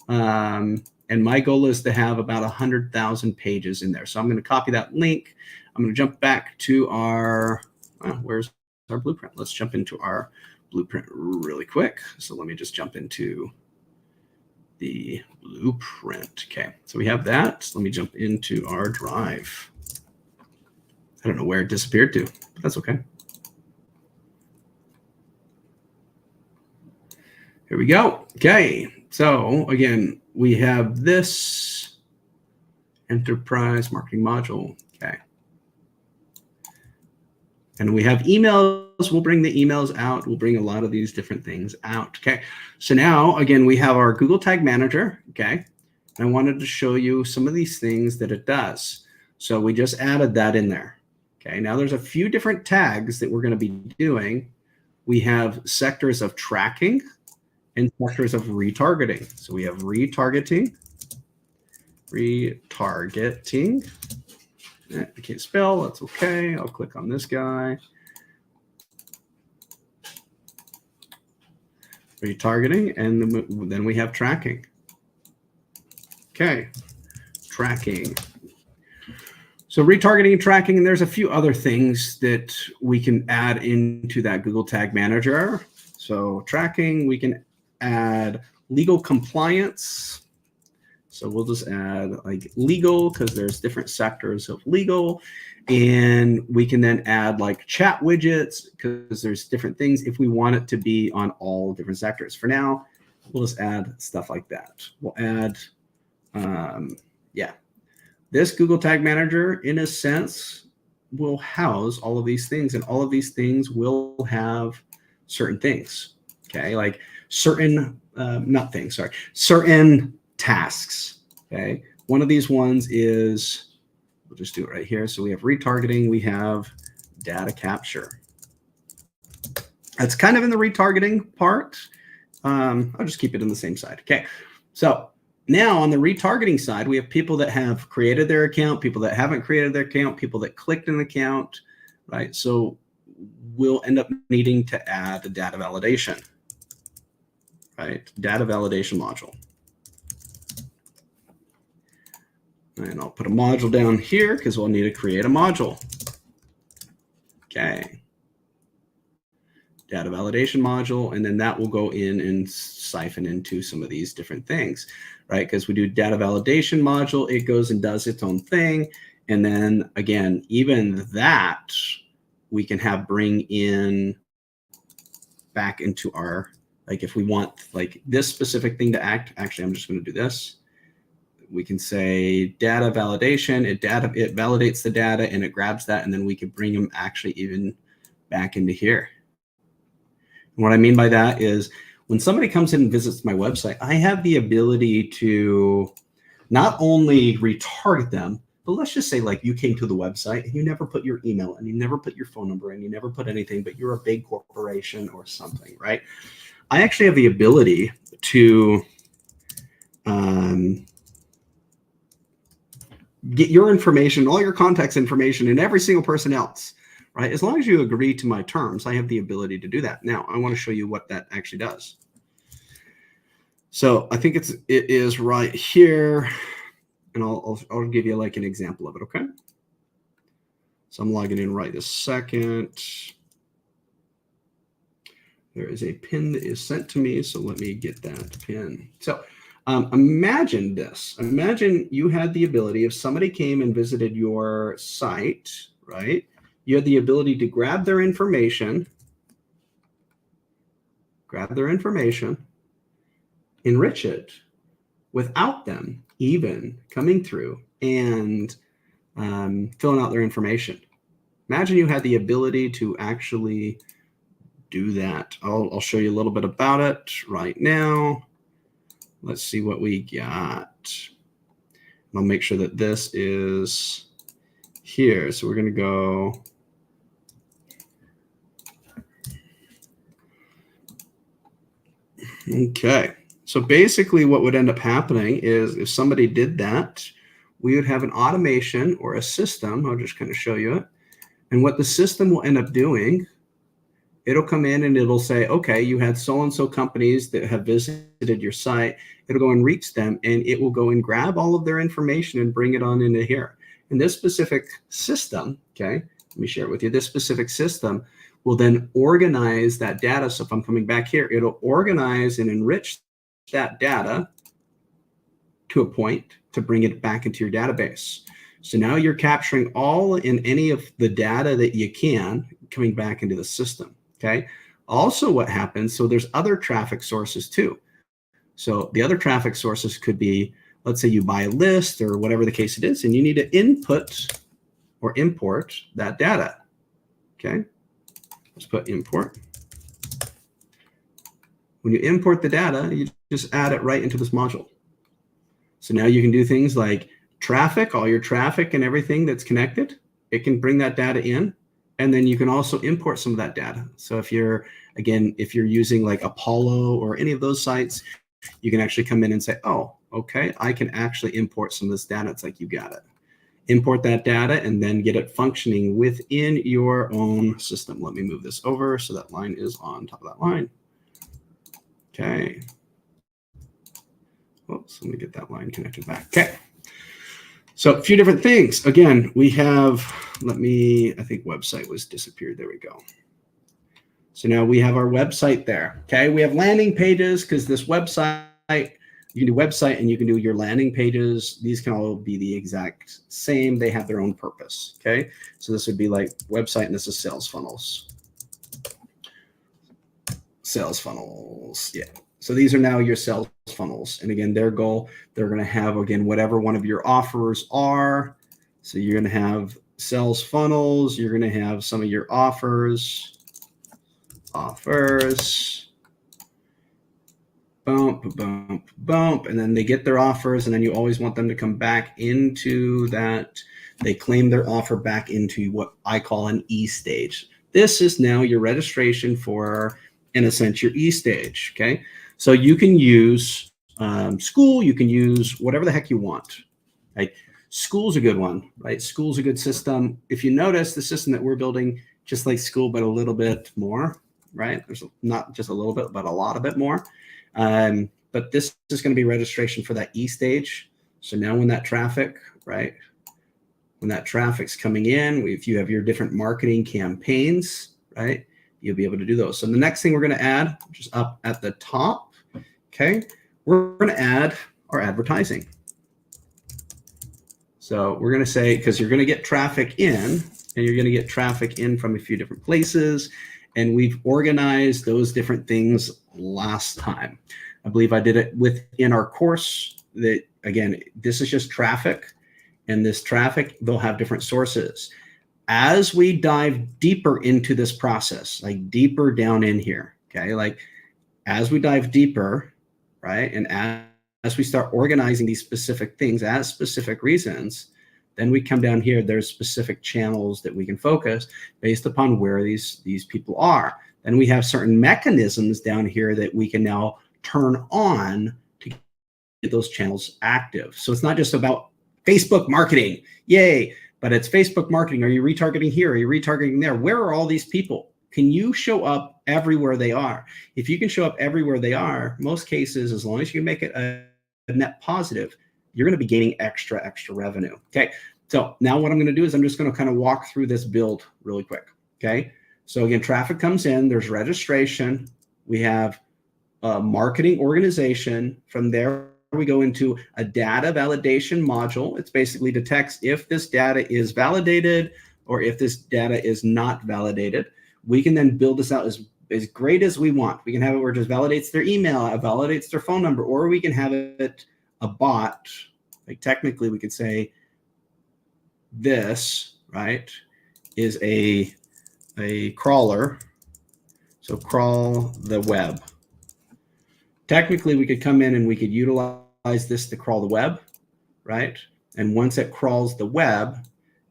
And my goal is to have about 100,000 pages in there. So I'm going to copy that link. I'm going to jump back to our, where's our blueprint? Let's jump into our blueprint really quick. So let me just jump into the blueprint. Okay, so we have that. So let me jump into our drive. I don't know where it disappeared to, but that's okay. Here we go. Okay. So again, we have this enterprise marketing module. Okay. And we have emails. We'll bring the emails out. We'll bring a lot of these different things out. Okay. So now, again, we have our Google Tag Manager. Okay. And I wanted to show you some of these things that it does. So we just added that in there. Okay. Now there's a few different tags that we're going to be doing. We have sectors of tracking and sectors of retargeting. So we have retargeting. I can't spell, that's okay. I'll click on this guy. Retargeting, and then we have tracking. Okay, tracking. So retargeting and tracking, and there's a few other things that we can add into that Google Tag Manager. So tracking, we can add legal compliance. So we'll just add like legal because there's different sectors of legal. And we can then add like chat widgets because there's different things if we want it to be on all different sectors. For now, we'll just add stuff like that. We'll add, this Google Tag Manager, in a sense, will house all of these things, and all of these things will have certain things, okay? Like certain, certain tasks, okay? One of these ones is, we'll just do it right here. So we have retargeting, we have data capture. That's kind of in the retargeting part. I'll just keep it in the same side. Okay, so now on the retargeting side, we have people that have created their account, people that haven't created their account, people that clicked an account, right? So we'll end up needing to add a data validation, right? Data validation module. And I'll put a module down here because we'll need to create a module. Okay. Data validation module, and then that will go in and siphon into some of these different things, right? Because we do data validation module, it goes and does its own thing. And then again, even that we can have bring in back into our, like if we want like this specific thing to act, actually, I'm just going to do this. We can say data validation, it validates the data and it grabs that, and then we could bring them actually even back into here. And what I mean by that is when somebody comes in and visits my website, I have the ability to not only retarget them, but let's just say like you came to the website and you never put your email and you never put your phone number and you never put anything, but you're a big corporation or something, right? I actually have the ability to get your information, all your contacts information, and every single person else, right? As long as you agree to my terms, I have the ability to do that. Now, I want to show you what that actually does. So I think it is right here, and I'll give you like an example of it, okay? So I'm logging in right this second. There is a pin that is sent to me, so let me get that pin. So imagine this. Imagine you had the ability, if somebody came and visited your site, right? You had the ability to grab their information, enrich it without them even coming through and filling out their information. Imagine you had the ability to actually do that. I'll show you a little bit about it right now. Let's see what we got. I'll make sure that this is here. So we're going to go. Okay. So basically what would end up happening is if somebody did that, we would have an automation or a system. I'll just kind of show you it. And what the system will end up doing, it'll come in and it'll say, okay, you had so-and-so companies that have visited your site. It'll go and reach them, and it will go and grab all of their information and bring it on into here. And this specific system, okay, let me share it with you. This specific system will then organize that data. So if I'm coming back here, it'll organize and enrich that data to a point to bring it back into your database. So now you're capturing all in any of the data that you can coming back into the system. Okay. Also, what happens, so there's other traffic sources too. So the other traffic sources could be, let's say you buy a list or whatever the case it is, and you need to input or import that data. Okay. Let's put import. When you import the data, you just add it right into this module. So now you can do things like traffic, all your traffic and everything that's connected. It can bring that data in, and then you can also import some of that data. So if you're using like Apollo or any of those sites, you can actually come in and say, oh, okay, I can actually import some of this data. It's like, you got it. Import that data and then get it functioning within your own system. Let me move this over so that line is on top of that line. Okay. Oops, let me get that line connected back. Okay. So a few different things. Again, we have, I think website was disappeared. There we go. So now we have our website there. Okay. We have landing pages because this website, you can do website and you can do your landing pages. These can all be the exact same. They have their own purpose. Okay. So this would be like website, and this is sales funnels. Sales funnels. Yeah. So these are now your sales funnels. And again, their goal, they're going to have, again, whatever one of your offers are. So you're going to have sales funnels. You're going to have some of your offers, bump, bump, bump. And then they get their offers. And then you always want them to come back into that. They claim their offer back into what I call an E stage. This is now your registration for, in a sense, your E stage. Okay. So you can use school, you can use whatever the heck you want. Right? School's a good one, right? School's a good system. If you notice, the system that we're building, just like school, but a little bit more, right? There's not just a little bit, but a lot of it more. But this is going to be registration for that E stage. So now when that traffic, right? When that traffic's coming in, if you have your different marketing campaigns, right? You'll be able to do those. So the next thing we're going to add, just up at the top, okay, we're going to add our advertising. So we're going to say, because you're going to get traffic in, and you're going to get traffic in from a few different places, and we've organized those different things last time. I believe I did it within our course. That again, this is just traffic, and this traffic, they'll have different sources. As we dive deeper into this process, like deeper down in here, okay, like as we dive deeper, right, and as we start organizing these specific things as specific reasons, then we come down here, there's specific channels that we can focus based upon where these people are. Then we have certain mechanisms down here that we can now turn on to get those channels active. So it's not just about Facebook marketing, yay, but it's Facebook marketing. Are you retargeting here? Are you retargeting there? Where are all these people? Can you show up everywhere they are? If you can show up everywhere they are, most cases, as long as you can make it a net positive, you're going to be gaining extra revenue. Okay. So now what I'm going to do is I'm just going to kind of walk through this build really quick. Okay. So again, traffic comes in, there's registration. We have a marketing organization. From there, we go into a data validation module. It's basically detects if this data is validated or if this data is not validated. We can then build this out as great as we want. We can have it where it just validates their email, it validates their phone number, or we can have it a bot. Like technically we could say this, right, is a crawler. So crawl the web. Technically we could come in and we could utilize this to crawl the web, right? And once it crawls the web,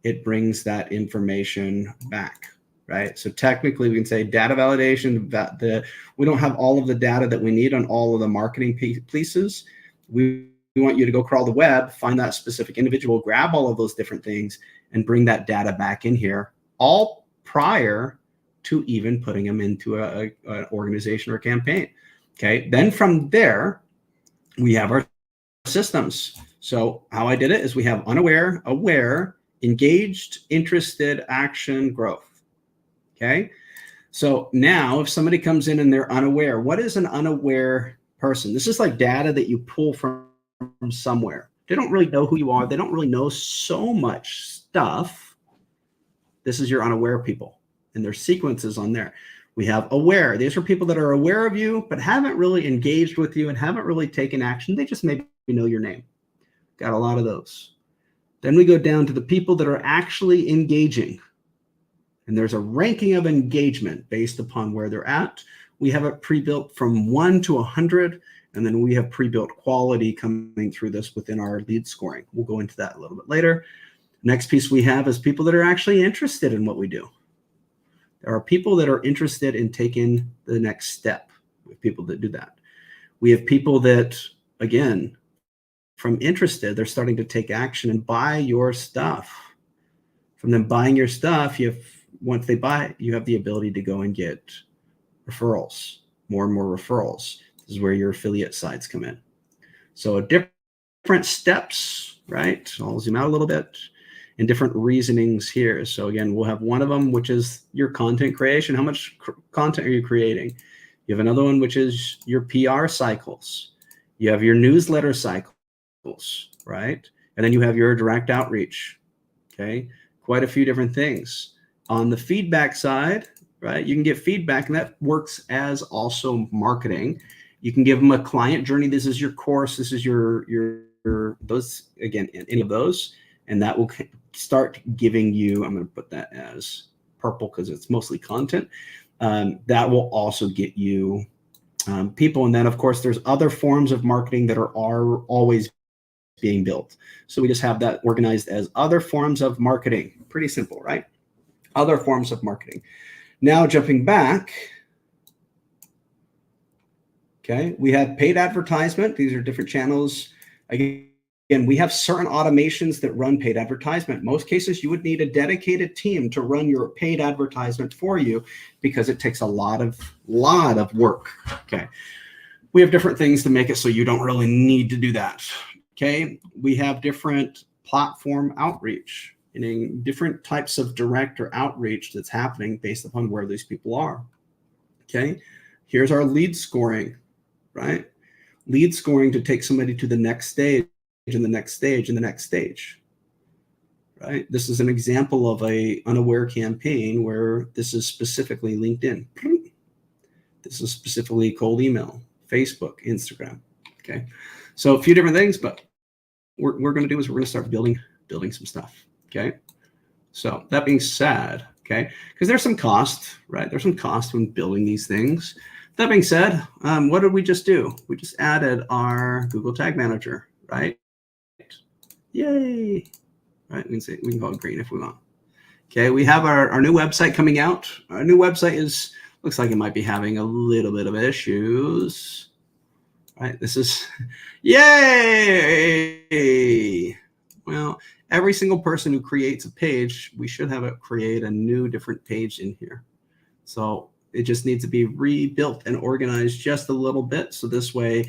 it brings that information back, right? So technically we can say data validation, that we don't have all of the data that we need on all of the marketing pieces. We want you to go crawl the web, find that specific individual, grab all of those different things and bring that data back in here, all prior to even putting them into an organization or campaign. Okay, then from there, we have our systems. So how I did it is we have unaware, aware, engaged, interested, action, growth. Okay, so now if somebody comes in and they're unaware, what is an unaware person? This is like data that you pull from somewhere. They don't really know who you are. They don't really know so much stuff. This is your unaware people, and their sequences on there. We have aware. These are people that are aware of you, but haven't really engaged with you and haven't really taken action. They just maybe know your name. Got a lot of those. Then we go down to the people that are actually engaging. And there's a ranking of engagement based upon where they're at. We have it pre-built from 1 to 100, and then we have pre-built quality coming through this within our lead scoring. We'll go into that a little bit later. Next piece we have is people that are actually interested in what we do. There are people that are interested in taking the next step. We have people that do that. We have people that, again, from interested, they're starting to take action and buy your stuff. From them buying your stuff, once they buy it, you have the ability to go and get referrals, more and more referrals. This is where your affiliate sites come in. So different steps, right? I'll zoom out a little bit, and different reasonings here. So again, we'll have one of them, which is your content creation. How much content are you creating? You have another one, which is your PR cycles. You have your newsletter cycles, right? And then you have your direct outreach, okay? Quite a few different things. On the feedback side, right, you can get feedback, and that works as also marketing. You can give them a client journey. This is your course. This is your those, again, any of those, and that will start giving you, I'm going to put that as purple because it's mostly content. That will also get you people. And then, of course, there's other forms of marketing that are always being built. So we just have that organized as other forms of marketing. Pretty simple, right? Other forms of marketing. Now jumping back, okay, we have paid advertisement. These are different channels. Again, we have certain automations that run paid advertisement. Most cases, you would need a dedicated team to run your paid advertisement for you because it takes a lot of work. Okay, we have different things to make it so you don't really need to do that. Okay, we have different platform outreach, meaning different types of direct or outreach that's happening based upon where these people are. Okay, here's our lead scoring, right? Lead scoring to take somebody to the next stage and the next stage and the next stage, right? This is an example of a unaware campaign where this is specifically LinkedIn. This is specifically cold email, Facebook, Instagram. Okay, so a few different things, but what we're going to do is we're going to start building some stuff. Okay, so that being said, okay, because there's some cost, right? There's some cost when building these things. That being said, what did we just do? We just added our Google Tag Manager, right? Yay! Right, we can call it green if we want. Okay, we have our new website coming out. Our new website looks like it might be having a little bit of issues. Right, this is, yay! Well, every single person who creates a page, we should have it create a new different page in here. So it just needs to be rebuilt and organized just a little bit. So this way,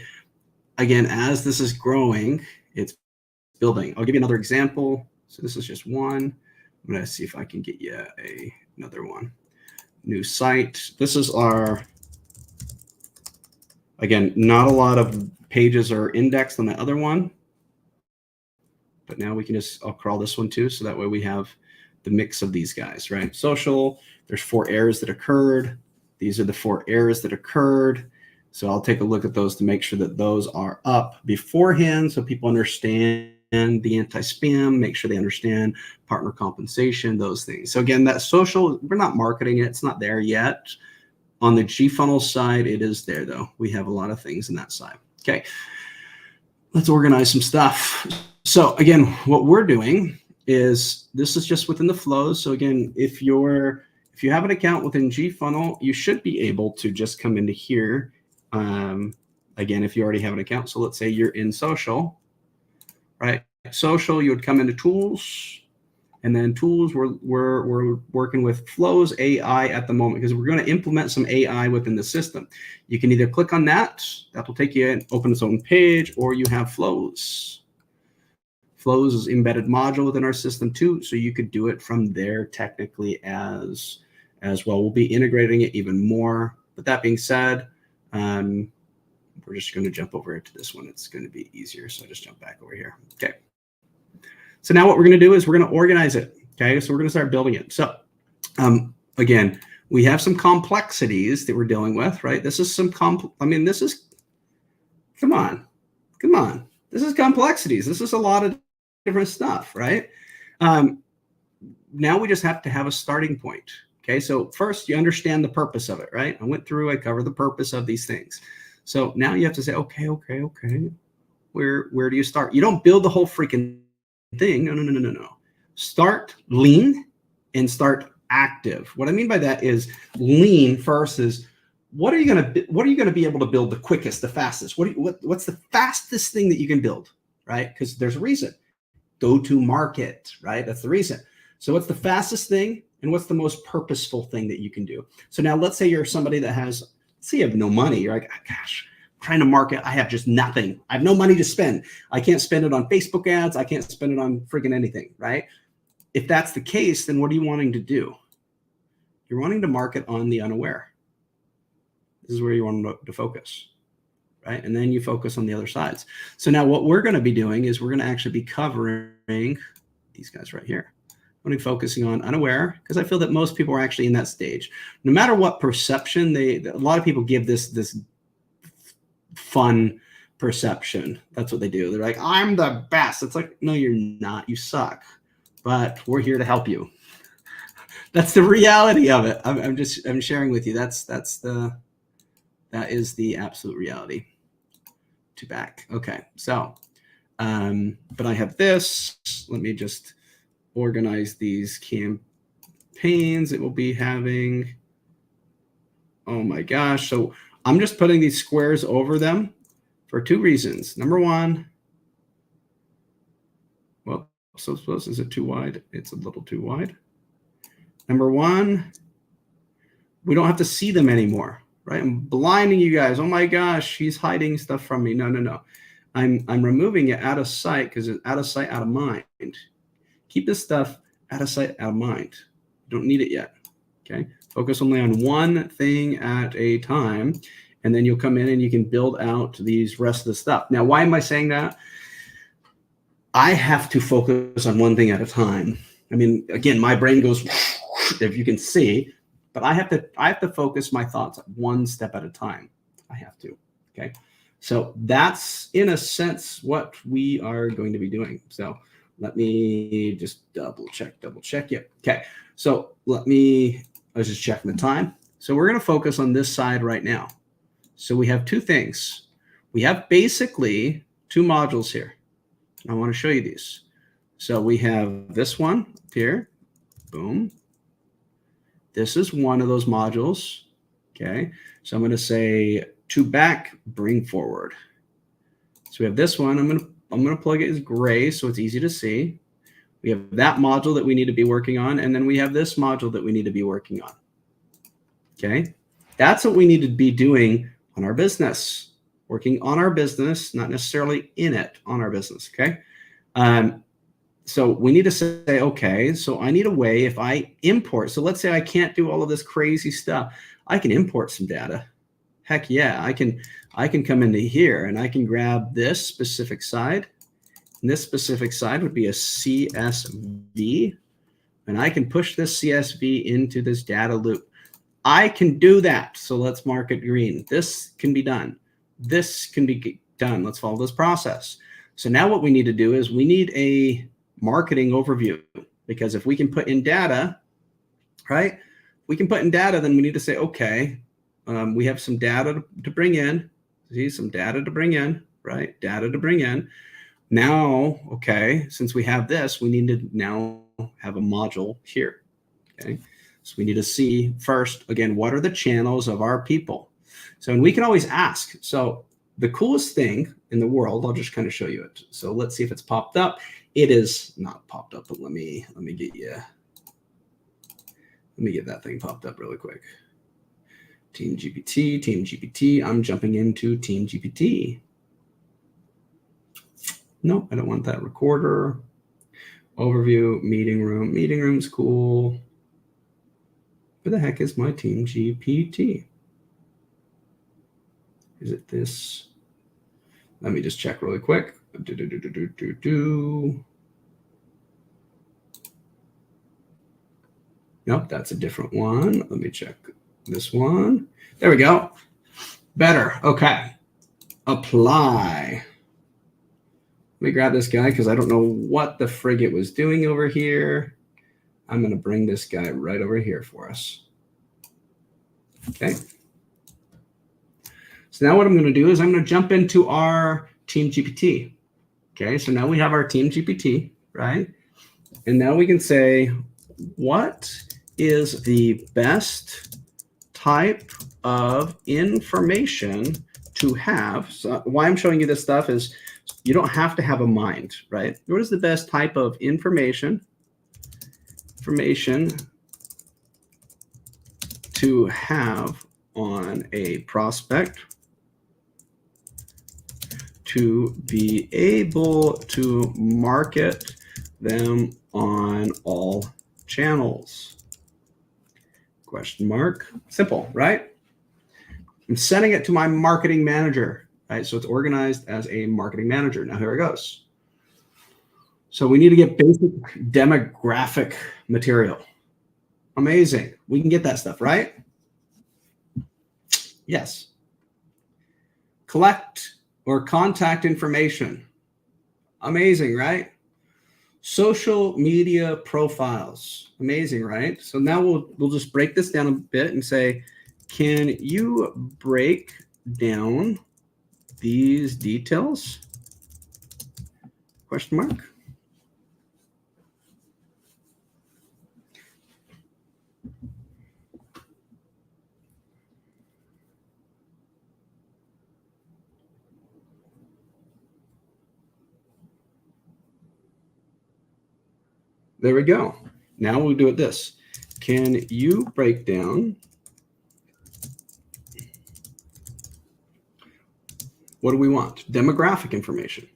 again, as this is growing, it's building. I'll give you another example. So this is just one. I'm going to see if I can get you another one. New site. This is our, again, not a lot of pages are indexed on the other one. But now we can I'll crawl this one too. So that way we have the mix of these guys, right? Social, there's 4 errors that occurred. These are the 4 errors that occurred. So I'll take a look at those to make sure that those are up beforehand so people understand the anti-spam, make sure they understand partner compensation, those things. So again, that social, we're not marketing it. It's not there yet. On the GFunnel side, it is there though. We have a lot of things in that side. Okay, let's organize some stuff. So again, what we're doing is this is just within the flows. So again, if you have an account within GFunnel, you should be able to just come into here. Again, if you already have an account. So let's say you're in social, right? Social, you would come into tools, and then tools, we're working with flows AI at the moment because we're going to implement some AI within the system. You can either click on that will take you and open its own page, or you have flows. Flows is embedded module within our system too, so you could do it from there technically as well. We'll be integrating it even more. But that being said, we're just going to jump over to this one. It's going to be easier. So just jump back over here. Okay. So now what we're going to do is we're going to organize it. Okay. So we're going to start building it. So again, we have some complexities that we're dealing with, right? This is some this is, come on. This is complexities. This is a lot of different stuff, right? Now we just have to have a starting point. Okay. So first you understand the purpose of it, right? I covered the purpose of these things. So now you have to say, okay. Where do you start? You don't build the whole freaking thing. No. Start lean and start active. What I mean by that is lean first is what are you going to be able to build the quickest, the fastest? What's the fastest thing that you can build, right? Because there's a reason. Go to market, right? That's the reason. So what's the fastest thing and what's the most purposeful thing that you can do? So now let's say you're somebody that has, you have no money. You're like, gosh, I'm trying to market. I have just nothing. I have no money to spend. I can't spend it on Facebook ads. I can't spend it on freaking anything, right? If that's the case, then what are you wanting to do? You're wanting to market on the unaware. This is where you want to focus, right? And then you focus on the other sides. So now what we're going to be doing is we're going to actually be covering these guys right here. I'm going to be focusing on unaware because I feel that most people are actually in that stage. No matter what perception a lot of people give this fun perception. That's what they do. They're like, I'm the best. It's like, no, you're not. You suck. But we're here to help you. That's the reality of it. I'm sharing with you. That is the absolute reality. To back. Okay. So, but I have this. Let me just organize these campaigns it will be having. Oh my gosh. So I'm just putting these squares over them for two reasons. Number one, well, so suppose is it too wide? It's a little too wide. Number one, we don't have to see them anymore, right? I'm blinding you guys. Oh my gosh, he's hiding stuff from me. No. I'm removing it out of sight because it's out of sight, out of mind. Keep this stuff out of sight, out of mind. You don't need it yet. Okay. Focus only on one thing at a time, and then you'll come in and you can build out these rest of the stuff. Now, why am I saying that? I have to focus on one thing at a time. I mean, again, my brain goes, if you can see, but I have to focus my thoughts one step at a time. I have to. Okay. So that's in a sense what we are going to be doing. So let me just double check. Yeah. Okay. So I was just checking the time. So we're going to focus on this side right now. So we have two things. We have basically two modules here. I want to show you these. So we have this one up here. Boom. This is one of those modules. Okay. So I'm going to say to back, bring forward. So we have this one. I'm going to plug it as gray so it's easy to see. We have that module that we need to be working on. And then we have this module that we need to be working on. Okay. That's what we need to be doing on our business, working on our business, not necessarily in it, on our business. Okay. So we need to say, okay, so I need a way if I import. So let's say I can't do all of this crazy stuff. I can import some data. Heck yeah, I can come into here and I can grab this specific side. And this specific side would be a CSV. And I can push this CSV into this data loop. I can do that. So let's mark it green. This can be done. This can be done. Let's follow this process. So now what we need to do is we need a marketing overview, because if we can put in data, right? We can put in data, then we need to say, okay, we have some data to bring in. See, some data to bring in, right? Data to bring in. Now, okay, since we have this, we need to now have a module here. Okay. So we need to see first, again, what are the channels of our people? So, and we can always ask. So the coolest thing in the world, I'll just kind of show you it. So let's see if it's popped up. It is not popped up, but let me get that thing popped up really quick. Team GPT. I'm jumping into Team GPT. No, I don't want that. Recorder, overview, meeting room. Meeting room's cool. Where the heck is my Team GPT? Is it this? Let me just check really quick. Nope, that's a different one. Let me check this one. There we go. Better. Okay. Apply. Let me grab this guy because I don't know what the frig it was doing over here. I'm going to bring this guy right over here for us. Okay. So now what I'm going to do is I'm going to jump into our Team GPT. Okay. So now we have our Team GPT, right? And now we can say, what is the best type of information to have? So why I'm showing you this stuff is you don't have to have a mind, right? What is the best type of information to have on a prospect to be able to market them on all channels? Question mark. Simple, right? I'm sending it to my marketing manager, right? So it's organized as a marketing manager. Now here it goes. So we need to get basic demographic material. Amazing. We can get that stuff, right? Yes. Collect or contact information. Amazing, right? Social media profiles. Amazing, right? So now we'll just break this down a bit and say, can you break down these details? Question mark. There we go. Now we'll do it this. Can you break down what do we want? Demographic information.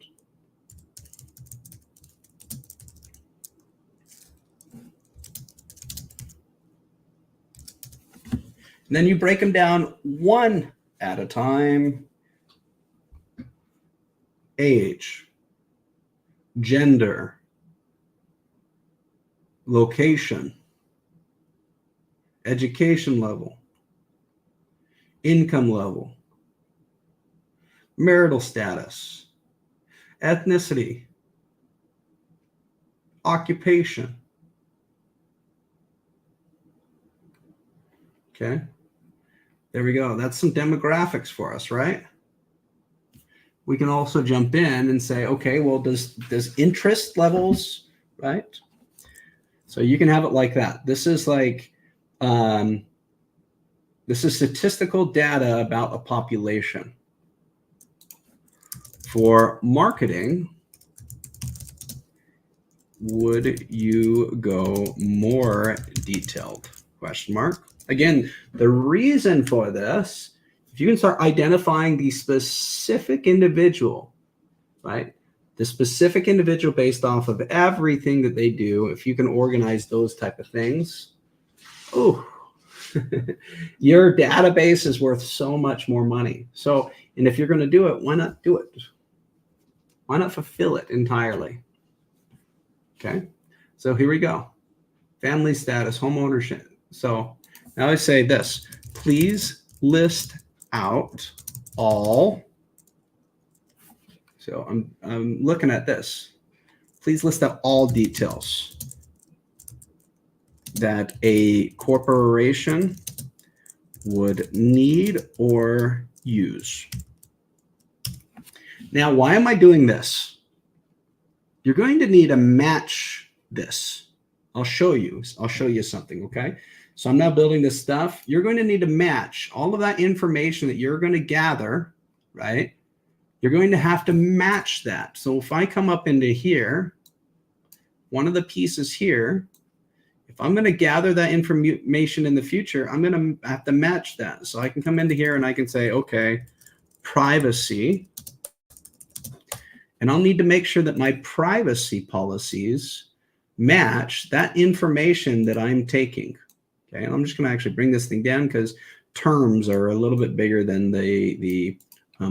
And then you break them down one at a time. Age, gender, location, education level, income level, marital status, ethnicity, occupation. Okay, there we go. That's some demographics for us, right? We can also jump in and say, okay, well, does interest levels, right? So you can have it like that. This is like, this is statistical data about a population. For marketing, would you go more detailed? Question mark. Again, the reason for this, if you can start identifying the specific individual, right? The specific individual based off of everything that they do, if you can organize those type of things, oh, your database is worth so much more money. So, and if you're going to do it, why not do it? Why not fulfill it entirely? Okay, so here we go. Family status, home ownership. So now I say this, please list out all. So I'm looking at this. Please list out all details that a corporation would need or use. Now, why am I doing this? You're going to need to match this. I'll show you something, okay? So I'm now building this stuff. You're going to need to match all of that information that you're going to gather, right? You're going to have to match that. So if I come up into here, one of the pieces here, if I'm going to gather that information in the future, I'm going to have to match that. So I can come into here and I can say, okay, privacy. And I'll need to make sure that my privacy policies match that information that I'm taking. Okay, and I'm just going to actually bring this thing down because terms are a little bit bigger than the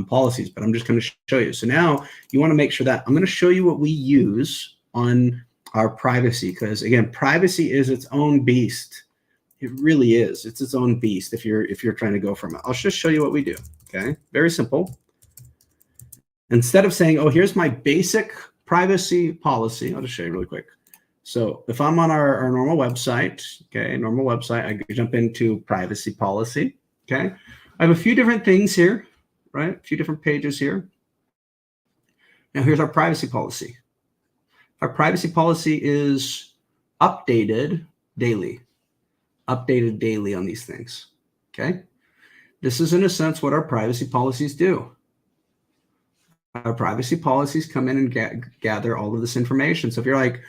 policies, but I'm just going to show you. So now you want to make sure that I'm going to show you what we use on our privacy, because again, privacy is its own beast. It really is. It's its own beast if you're trying to go from it. I'll just show you what we do. Okay, very simple. Instead of saying, oh, here's my basic privacy policy, I'll just show you really quick. So if I'm on our normal website, okay, normal website, I jump into privacy policy. Okay, I have a few different things here, right? A few different pages here. Now here's our privacy policy. Our privacy policy is updated daily on these things. Okay, this is in a sense what our privacy policies do. Our privacy policies come in and gather all of this information. So if you're like,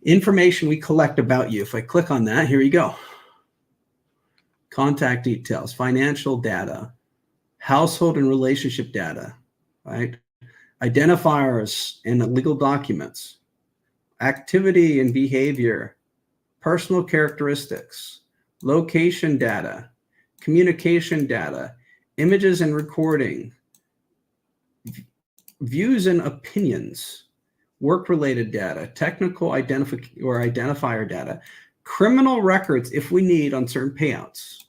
information we collect about you, if I click on that, here you go. Contact details, financial data, household and relationship data, right? Identifiers and legal documents, activity and behavior, personal characteristics, location data, communication data, images and recording, views and opinions, work-related data, technical identifier data, criminal records if we need on certain payouts,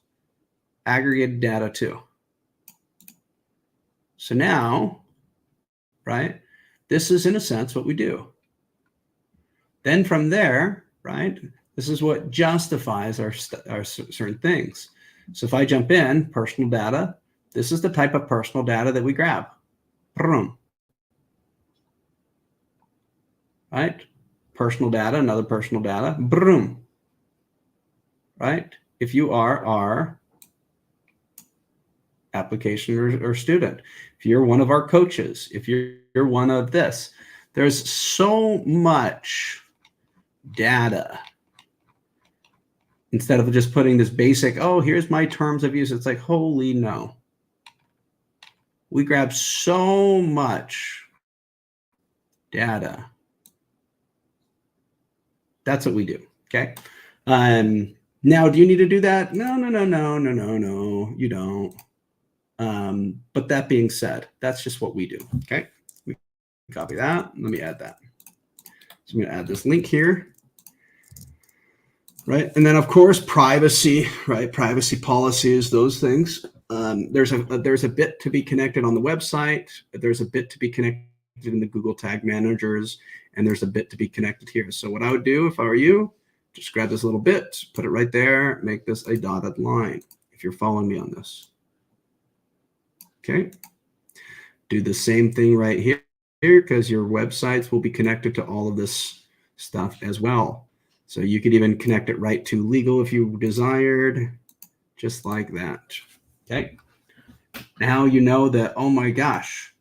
aggregated data too. So now, right, this is in a sense what we do. Then from there, right, this is what justifies our certain things. So if I jump in, personal data, this is the type of personal data that we grab. Boom. Right? Personal data, another personal data, boom. Right? If you are our application or student, if you're one of our coaches, if you're one of this, there's so much data. Instead of just putting this basic, oh, here's my terms of use, it's like, holy no. We grab so much data. That's what we do, okay? Now, do you need to do that? No, you don't. But that being said, that's just what we do, okay? We copy that. Let me add that. So I'm going to add this link here. Right. And then, of course, privacy, right? Privacy policies, those things. There's a bit to be connected on the website. There's a bit to be connected in the Google Tag Managers, and there's a bit to be connected here. So what I would do if I were you, just grab this little bit, put it right there, make this a dotted line if you're following me on this. Okay. Do the same thing right here because your websites will be connected to all of this stuff as well. So you could even connect it right to legal if you desired, just like that. Okay. Now you know that, oh my gosh,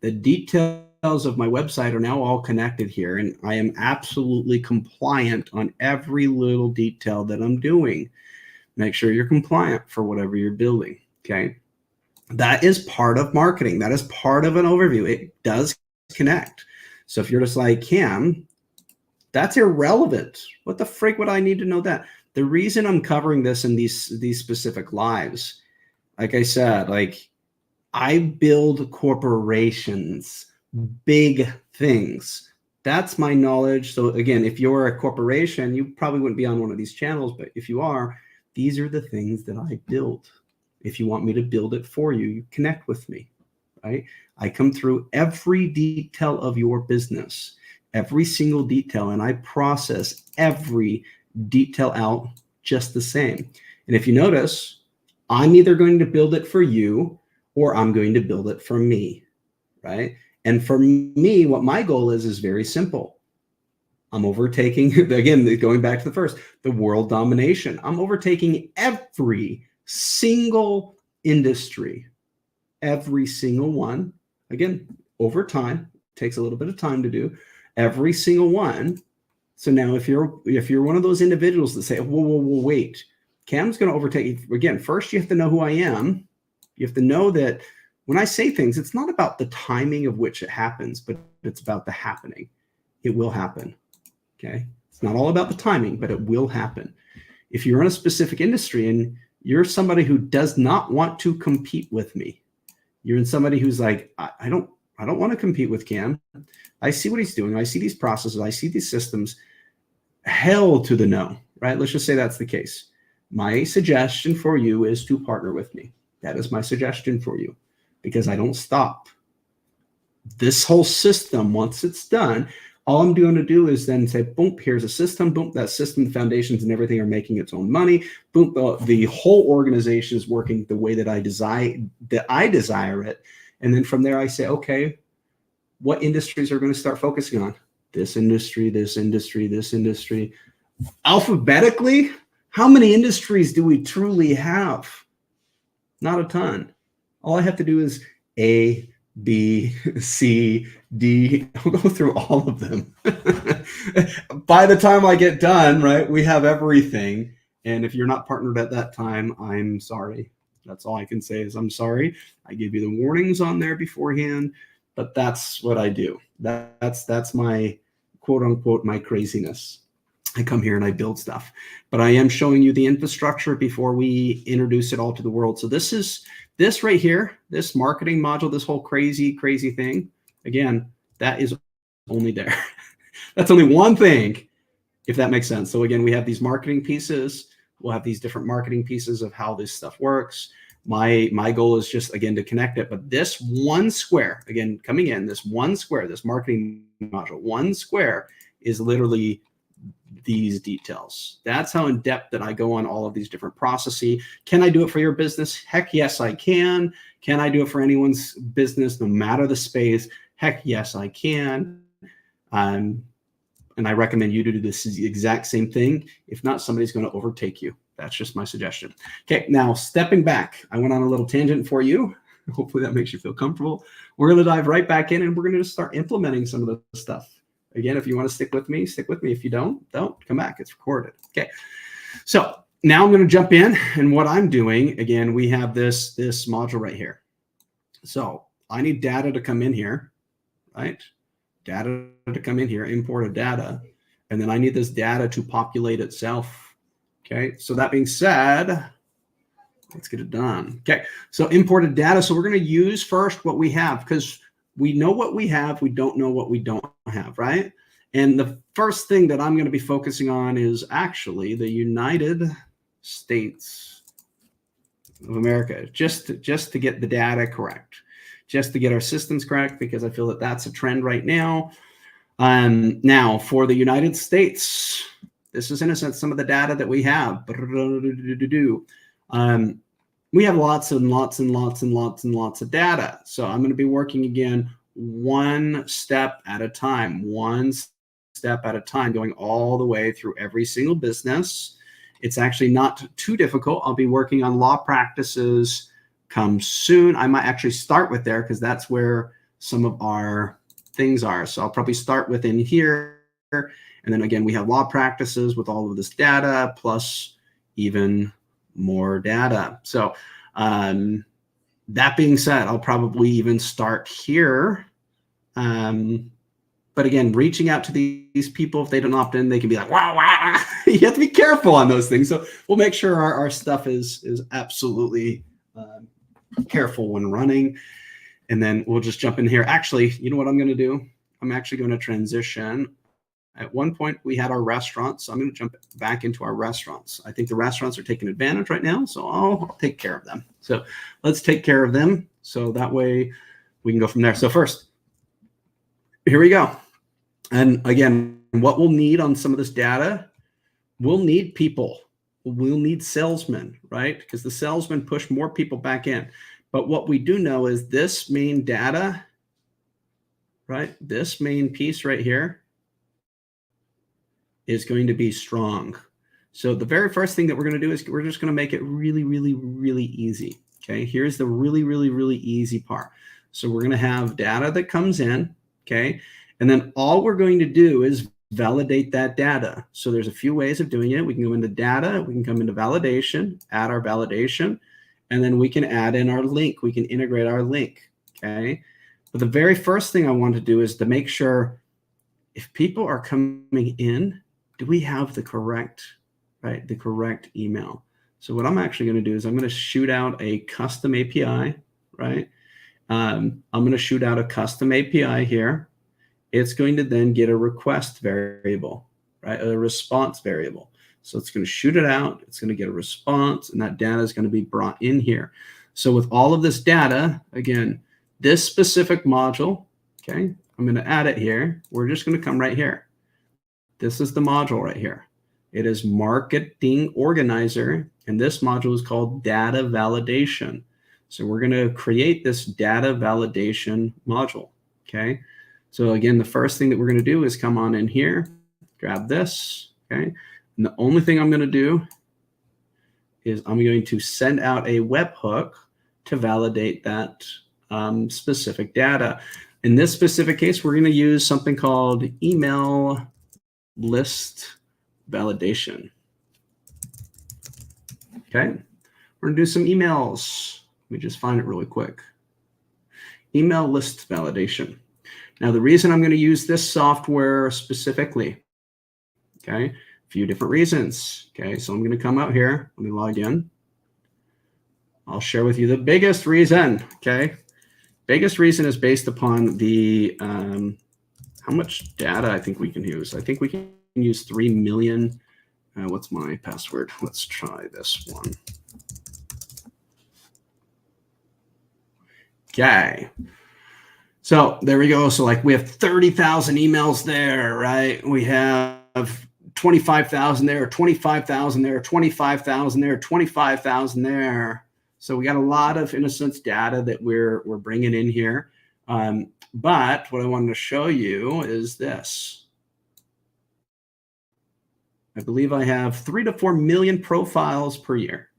the details of my website are now all connected here, and I am absolutely compliant on every little detail that I'm doing. Make sure you're compliant for whatever you're building. Okay. That is part of marketing. That is part of an overview. It does connect. So if you're just like, Cam, that's irrelevant. What the freak would I need to know that? The reason I'm covering this in these specific lives, like I said, like I build corporations, big things. That's my knowledge. So again, if you're a corporation, you probably wouldn't be on one of these channels, but if you are, these are the things that I build. If you want me to build it for you, you connect with me, right? I come through every detail of your business. Every single detail, and I process every detail out just the same. And if you notice, I'm either going to build it for you or I'm going to build it for me, right? And for me, what my goal is very simple. I'm overtaking, again, going back to the first, the world domination. I'm overtaking every single industry, every single one. Again, over time, takes a little bit of time to do. Every single one. So now if you're one of those individuals that say, whoa, wait, Cam's going to overtake you. Again, first you have to know who I am. You have to know that when I say things, it's not about the timing of which it happens, but it's about the happening. It will happen. Okay. It's not all about the timing, but it will happen. If you're in a specific industry and you're somebody who does not want to compete with me, You're in somebody who's like, I don't want to compete with Cam. I see what he's doing. I see these processes. I see these systems. Hell to the no, right? Let's just say that's the case. My suggestion for you is to partner with me. That is my suggestion for you, because I don't stop. This whole system, once it's done, all I'm going to do is then say, boom, here's a system. Boom, that system, the foundations and everything are making its own money. Boom, the whole organization is working the way that I desire it. And then from there, I say, okay, what industries are going to start focusing on? This industry, this industry, this industry. Alphabetically, how many industries do we truly have? Not a ton. All I have to do is A, B, C, D. I'll go through all of them. By the time I get done, right, we have everything. And if you're not partnered at that time, I'm sorry. That's all I can say is I'm sorry. I gave you the warnings on there beforehand, but that's what I do. That's my quote unquote, my craziness. I come here and I build stuff, but I am showing you the infrastructure before we introduce it all to the world. So this right here, this marketing module, this whole crazy thing, again, that is only there. That's only one thing, if that makes sense. So again, we have these marketing pieces. We'll have these different marketing pieces of how this stuff works. My goal is just, again, to connect it. But this one square, again, coming in, this one square, this marketing module, one square is literally these details. That's how in depth that I go on all of these different processes. Can I do it for your business? Heck yes, I can. Can I do it for anyone's business, no matter the space? Heck yes, I can. And I recommend you to do this exact same thing. If not, somebody's going to overtake you. That's just my suggestion. Okay, now stepping back, I went on a little tangent for you. Hopefully that makes you feel comfortable. We're going to dive right back in and we're going to just start implementing some of the stuff. Again, if you want to stick with me, stick with me. If you don't come back. It's recorded. Okay. So now I'm going to jump in, and what I'm doing, again, we have this module right here. So I need data to come in here, right? Data to come in here, imported data. And then I need this data to populate itself. Okay. So that being said, let's get it done. Okay. So imported data. So we're going to use first what we have, because we know what we have. We don't know what we don't have, right? And the first thing that I'm going to be focusing on is actually the United States of America, just to get the data correct, just to get our systems correct, because I feel that that's a trend right now. Now for the United States, this is in a sense some of the data that we have. We have lots and lots and lots and lots and lots of data. So I'm going to be working again one step at a time, going all the way through every single business. It's actually not too difficult. I'll be working on law practices come soon. I might actually start with there because that's where some of our things are. So I'll probably start within here. And then again, we have law practices with all of this data plus even more data. So that being said, I'll probably even start here. But again, reaching out to these people, if they don't opt in, they can be like, wow. You have to be careful on those things. So we'll make sure our stuff is absolutely careful when running. And then we'll just jump in here. Actually, you know what I'm going to do? I'm actually going to transition. At one point, we had our restaurants. So I'm going to jump back into our restaurants. I think the restaurants are taking advantage right now, so I'll take care of them. So let's take care of them. So that way we can go from there. So first, here we go. And again, what we'll need on some of this data, we'll need people. We'll need salesmen, right? Because the salesmen push more people back in. But what we do know is this main data, right? This main piece right here is going to be strong. So the very first thing that we're going to do is we're just going to make it really, really, really easy. Okay, here's the really, really, really easy part. So we're going to have data that comes in, okay? And then all we're going to do is validate that data. So there's a few ways of doing it. We can go into data, we can come into validation, add our validation, and then we can add in our link. We can integrate our link, okay? But the very first thing I want to do is to make sure if people are coming in, do we have the correct, right? The correct email. So what I'm actually going to do is I'm going to shoot out a custom API, right? I'm going to shoot out a custom API here. It's going to then get a request variable, right? A response variable. So it's going to shoot it out. It's going to get a response, and that data is going to be brought in here. So with all of this data, again, this specific module, okay, I'm going to add it here. We're just going to come right here. This is the module right here. It is Marketing Organizer, and this module is called Data Validation. So we're going to create this data validation module, okay? So again, the first thing that we're going to do is come on in here, grab this, okay? And the only thing I'm going to do is I'm going to send out a webhook to validate that specific data. In this specific case, we're going to use something called email list validation. Okay, we're going to do some emails. Let me just find it really quick. Email list validation. Now, the reason I'm going to use this software specifically, okay, a few different reasons. Okay, so I'm going to come out here. Let me log in. I'll share with you the biggest reason. Okay, biggest reason is based upon the how much data I think we can use. I think we can use 3 million. What's my password? Let's try this one. Okay. So there we go. So like we have 30,000 emails there, right? We have 25,000 there, 25,000 there, 25,000 there, 25,000 there. So we got a lot of, in a sense, data that we're bringing in here. But what I wanted to show you is this. I believe I have 3 to 4 million profiles per year.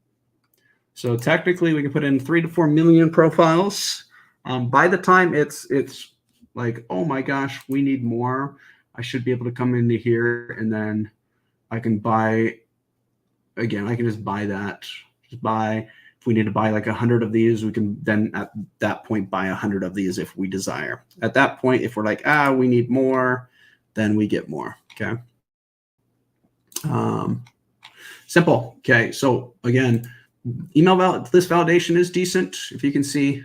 So technically we can put in 3 to 4 million profiles. By the time it's like, oh my gosh, we need more, I should be able to come into here and then I can buy, again, I can just buy that. Just buy, if we need to buy like 100 of these, we can then at that point buy 100 of these if we desire. At that point, if we're like, we need more, then we get more, okay? Simple, okay? So again, email list validation is decent. If you can see,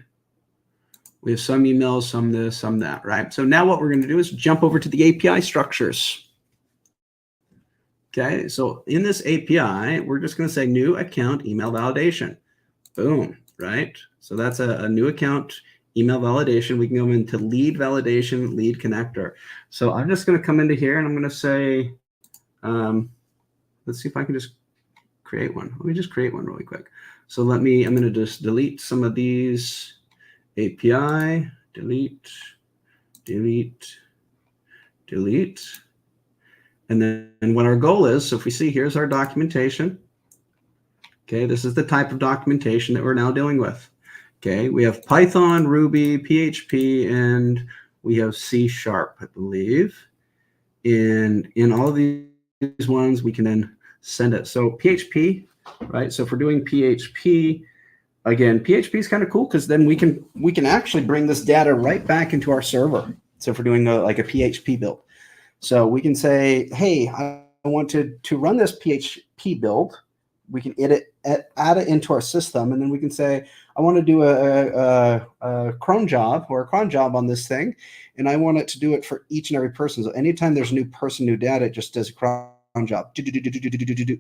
we have some emails, some this, some that, right? So now what we're going to do is jump over to the API structures. Okay, so in this API, we're just going to say new account email validation. Boom, right? So that's a new account email validation. We can go into lead validation, lead connector. So I'm just going to come into here and I'm going to say, let's see if I can just create one. Let me just create one really quick. So I'm going to just delete some of these. API, delete, delete, delete. And then what our goal is, so if we see, here's our documentation. Okay, this is the type of documentation that we're now dealing with. Okay, we have Python, Ruby, PHP, and we have C#, I believe. And in all of these ones, we can then send it. So PHP, right? So if we're doing PHP, again, PHP is kind of cool because then we can actually bring this data right back into our server. So if we're doing like a PHP build, so we can say, hey, I want to run this PHP build. We can add it into our system, and then we can say, I want to do a cron job or a cron job on this thing, and I want it to do it for each and every person. So anytime there's a new person, new data, it just does a cron job,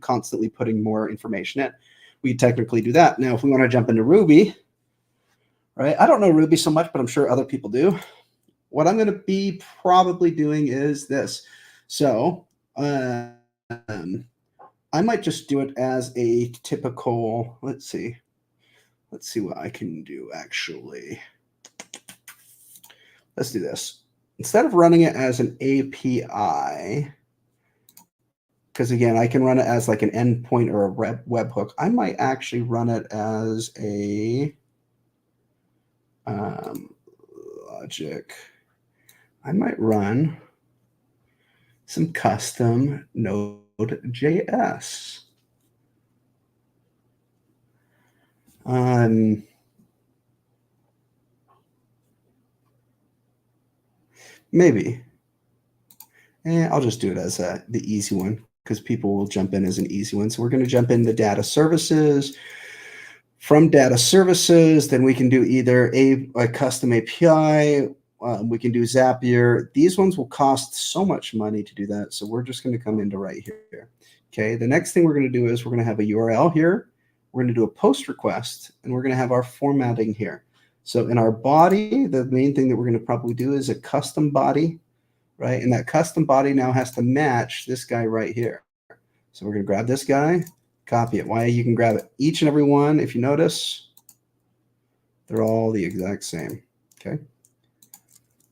constantly putting more information in. We technically do that. Now, if we want to jump into Ruby, right? I don't know Ruby so much, but I'm sure other people do. What I'm going to be probably doing is this. So I might just do it as a typical, let's see what I can do actually. Let's do this. Instead of running it as an API, because again, I can run it as like an endpoint or a webhook. I might actually run it as a logic. I might run some custom Node.js. Maybe. And I'll just do it as the easy one, because people will jump in as an easy one. So we're going to jump into data services, from data services, then we can do either a custom API. We can do Zapier. These ones will cost so much money to do that. So we're just going to come into right here. Okay. The next thing we're going to do is we're going to have a URL here. We're going to do a post request, and we're going to have our formatting here. So in our body, the main thing that we're going to probably do is a custom body, right? And that custom body now has to match this guy right here. So we're going to grab this guy, copy it. Why? You can grab it. Each and every one, if you notice, they're all the exact same. Okay.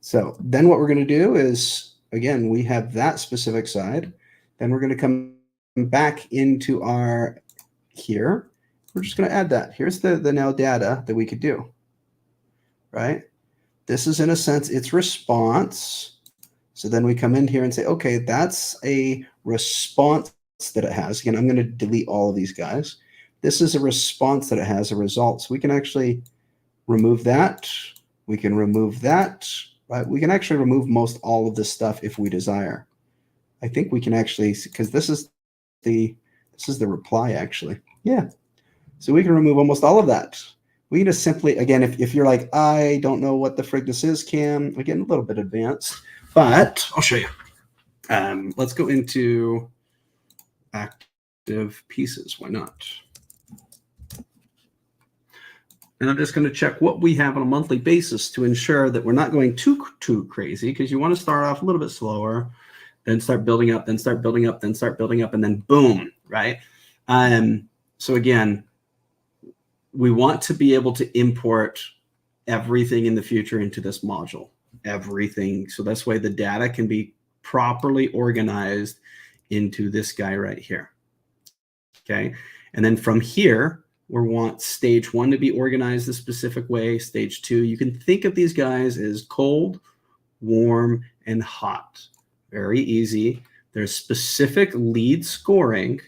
So then what we're going to do is, again, we have that specific side. Then we're going to come back into our here. We're just going to add that. Here's the now data that we could do, right? This is, in a sense, its response. So then we come in here and say, okay, that's a response that it has. Again, I'm going to delete all of these guys. This is a response that it has, a result. So we can actually remove that. We can remove that. Right? We can actually remove most all of this stuff if we desire. I think we can actually, because this is the reply actually. Yeah. So we can remove almost all of that. We can just simply, again, if you're like, I don't know what the frig this is, Cam, again, a little bit advanced, but I'll show you. Let's go into active pieces. Why not? And I'm just going to check what we have on a monthly basis to ensure that we're not going too crazy, because you want to start off a little bit slower, then start building up, then start building up, then start building up, and then boom, right? So again, we want to be able to import everything in the future into this module, everything. So that's why the data can be properly organized into this guy right here. Okay. And then from here, we want stage 1 to be organized a specific way. Stage 2, you can think of these guys as cold, warm, and hot. Very easy. There's specific lead scoring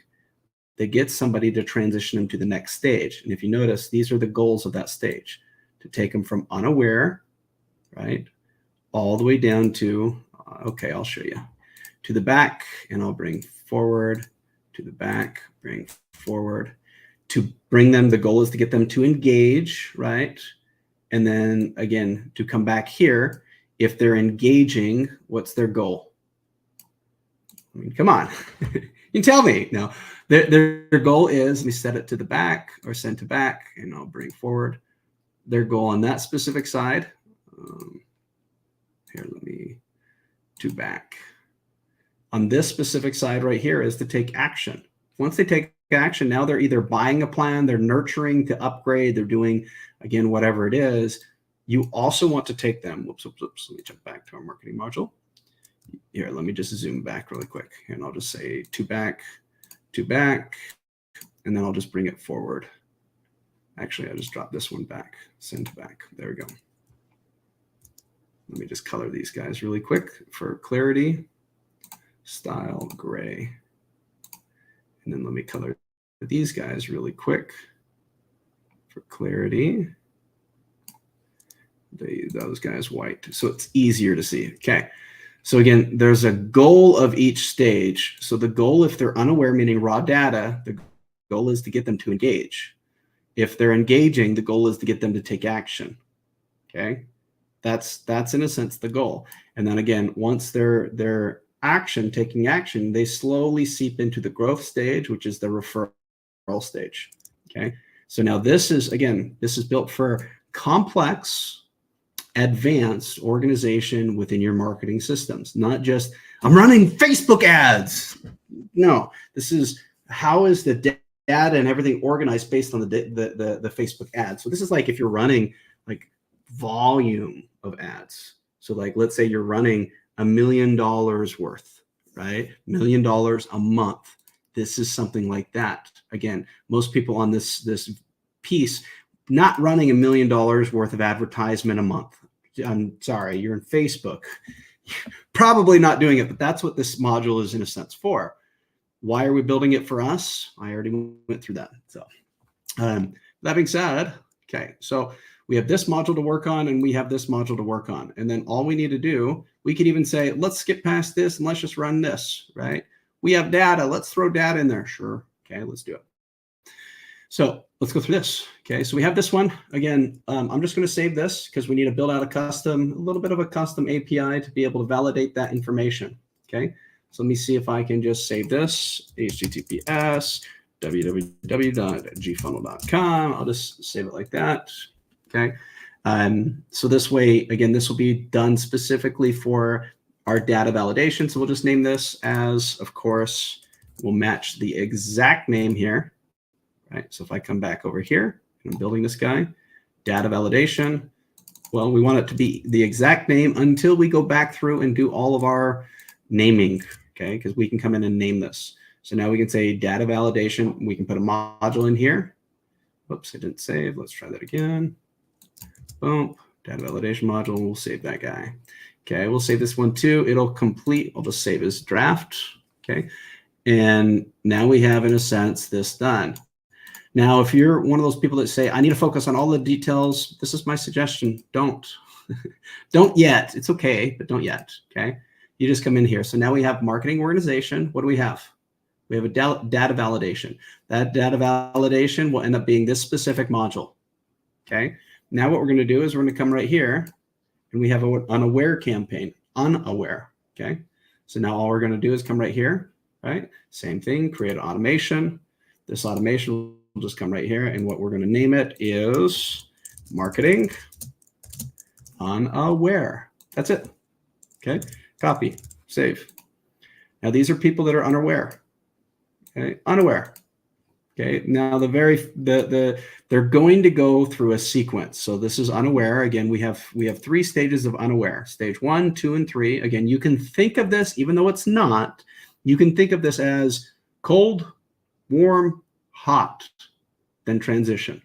that gets somebody to transition them to the next stage. And if you notice, these are the goals of that stage, to take them from unaware, right, all the way down to, okay, I'll show you, to the back, and I'll bring forward, to the back, bring forward. To bring them, the goal is to get them to engage, right? And then again, to come back here, if they're engaging, what's their goal? I mean, come on, you can tell me. No, their goal is, let me set it to the back or send to back, and I'll bring forward. Their goal on that specific side, here, let me, to back. On this specific side right here is to take action. Once they take action, now they're either buying a plan, they're nurturing to upgrade, they're doing, again, whatever it is. You also want to take them, whoops, let me jump back to our marketing module. Here, let me just zoom back really quick, and I'll just say to back, and then I'll just bring it forward. Actually, I just dropped this one back, send to back. There we go. Let me just color these guys really quick for clarity. Style gray. And then let me color these guys really quick for clarity. Those guys white, so it's easier to see. Okay. So again, there's a goal of each stage. So the goal, if they're unaware, meaning raw data, the goal is to get them to engage. If they're engaging, the goal is to get them to take action. Okay. That's in a sense the goal. And then again, once they're taking action, they slowly seep into the growth stage, which is the referral stage. Okay. So now this is built for complex, advanced organization within your marketing systems, not just, I'm running Facebook ads. No, this is, how is the data and everything organized based on the Facebook ads. So this is like if you're running like volume of ads. So like, let's say you're running $1 million worth, right? $1 million a month. This is something like that. Again, most people on this piece, not running $1 million worth of advertisement a month. I'm sorry, you're in Facebook. Probably not doing it, but that's what this module is in a sense for. Why are we building it for us? I already went through that. So that being said, okay, so we have this module to work on and we have this module to work on. And then all we need to do, we could even say, let's skip past this and let's just run this, right? We have data. Let's throw data in there. Sure. Okay, let's do it. So let's go through this. Okay, so we have this one. Again, I'm just going to save this because we need to build out a little bit of a custom API to be able to validate that information. Okay, so let me see if I can just save this, https www.gfunnel.com. I'll just save it like that. Okay, so this way, again, this will be done specifically for our data validation. So we'll just name this as, of course, we'll match the exact name here. Right, so if I come back over here, I'm building this guy, data validation. Well, we want it to be the exact name until we go back through and do all of our naming, okay? Because we can come in and name this. So now we can say data validation. We can put a module in here. Whoops, I didn't save. Let's try that again. Boom, data validation module. We'll save that guy. Okay, we'll save this one too. It'll complete. I'll just save as draft. Okay, and now we have, in a sense, this done. Now, if you're one of those people that say, I need to focus on all the details, this is my suggestion. Don't. Don't yet. It's okay, but don't yet. Okay. You just come in here. So now we have marketing organization. What do we have? We have a data validation. That data validation will end up being this specific module. Okay. Now what we're going to do is we're going to come right here and we have an unaware campaign. Unaware. Okay. So now all we're going to do is come right here. Right. Same thing. Create an automation. This automation will just come right here, and what we're going to name it is marketing unaware. That's it. Okay, copy, save. Now these are people that are unaware. Okay, unaware. Okay, now they're going to go through a sequence. So this is unaware. Again, we have 3 stages of unaware. Stage 1, 2, and 3. Again, you can think of this, even though it's not, you can think of this as cold, warm, hot, then transition.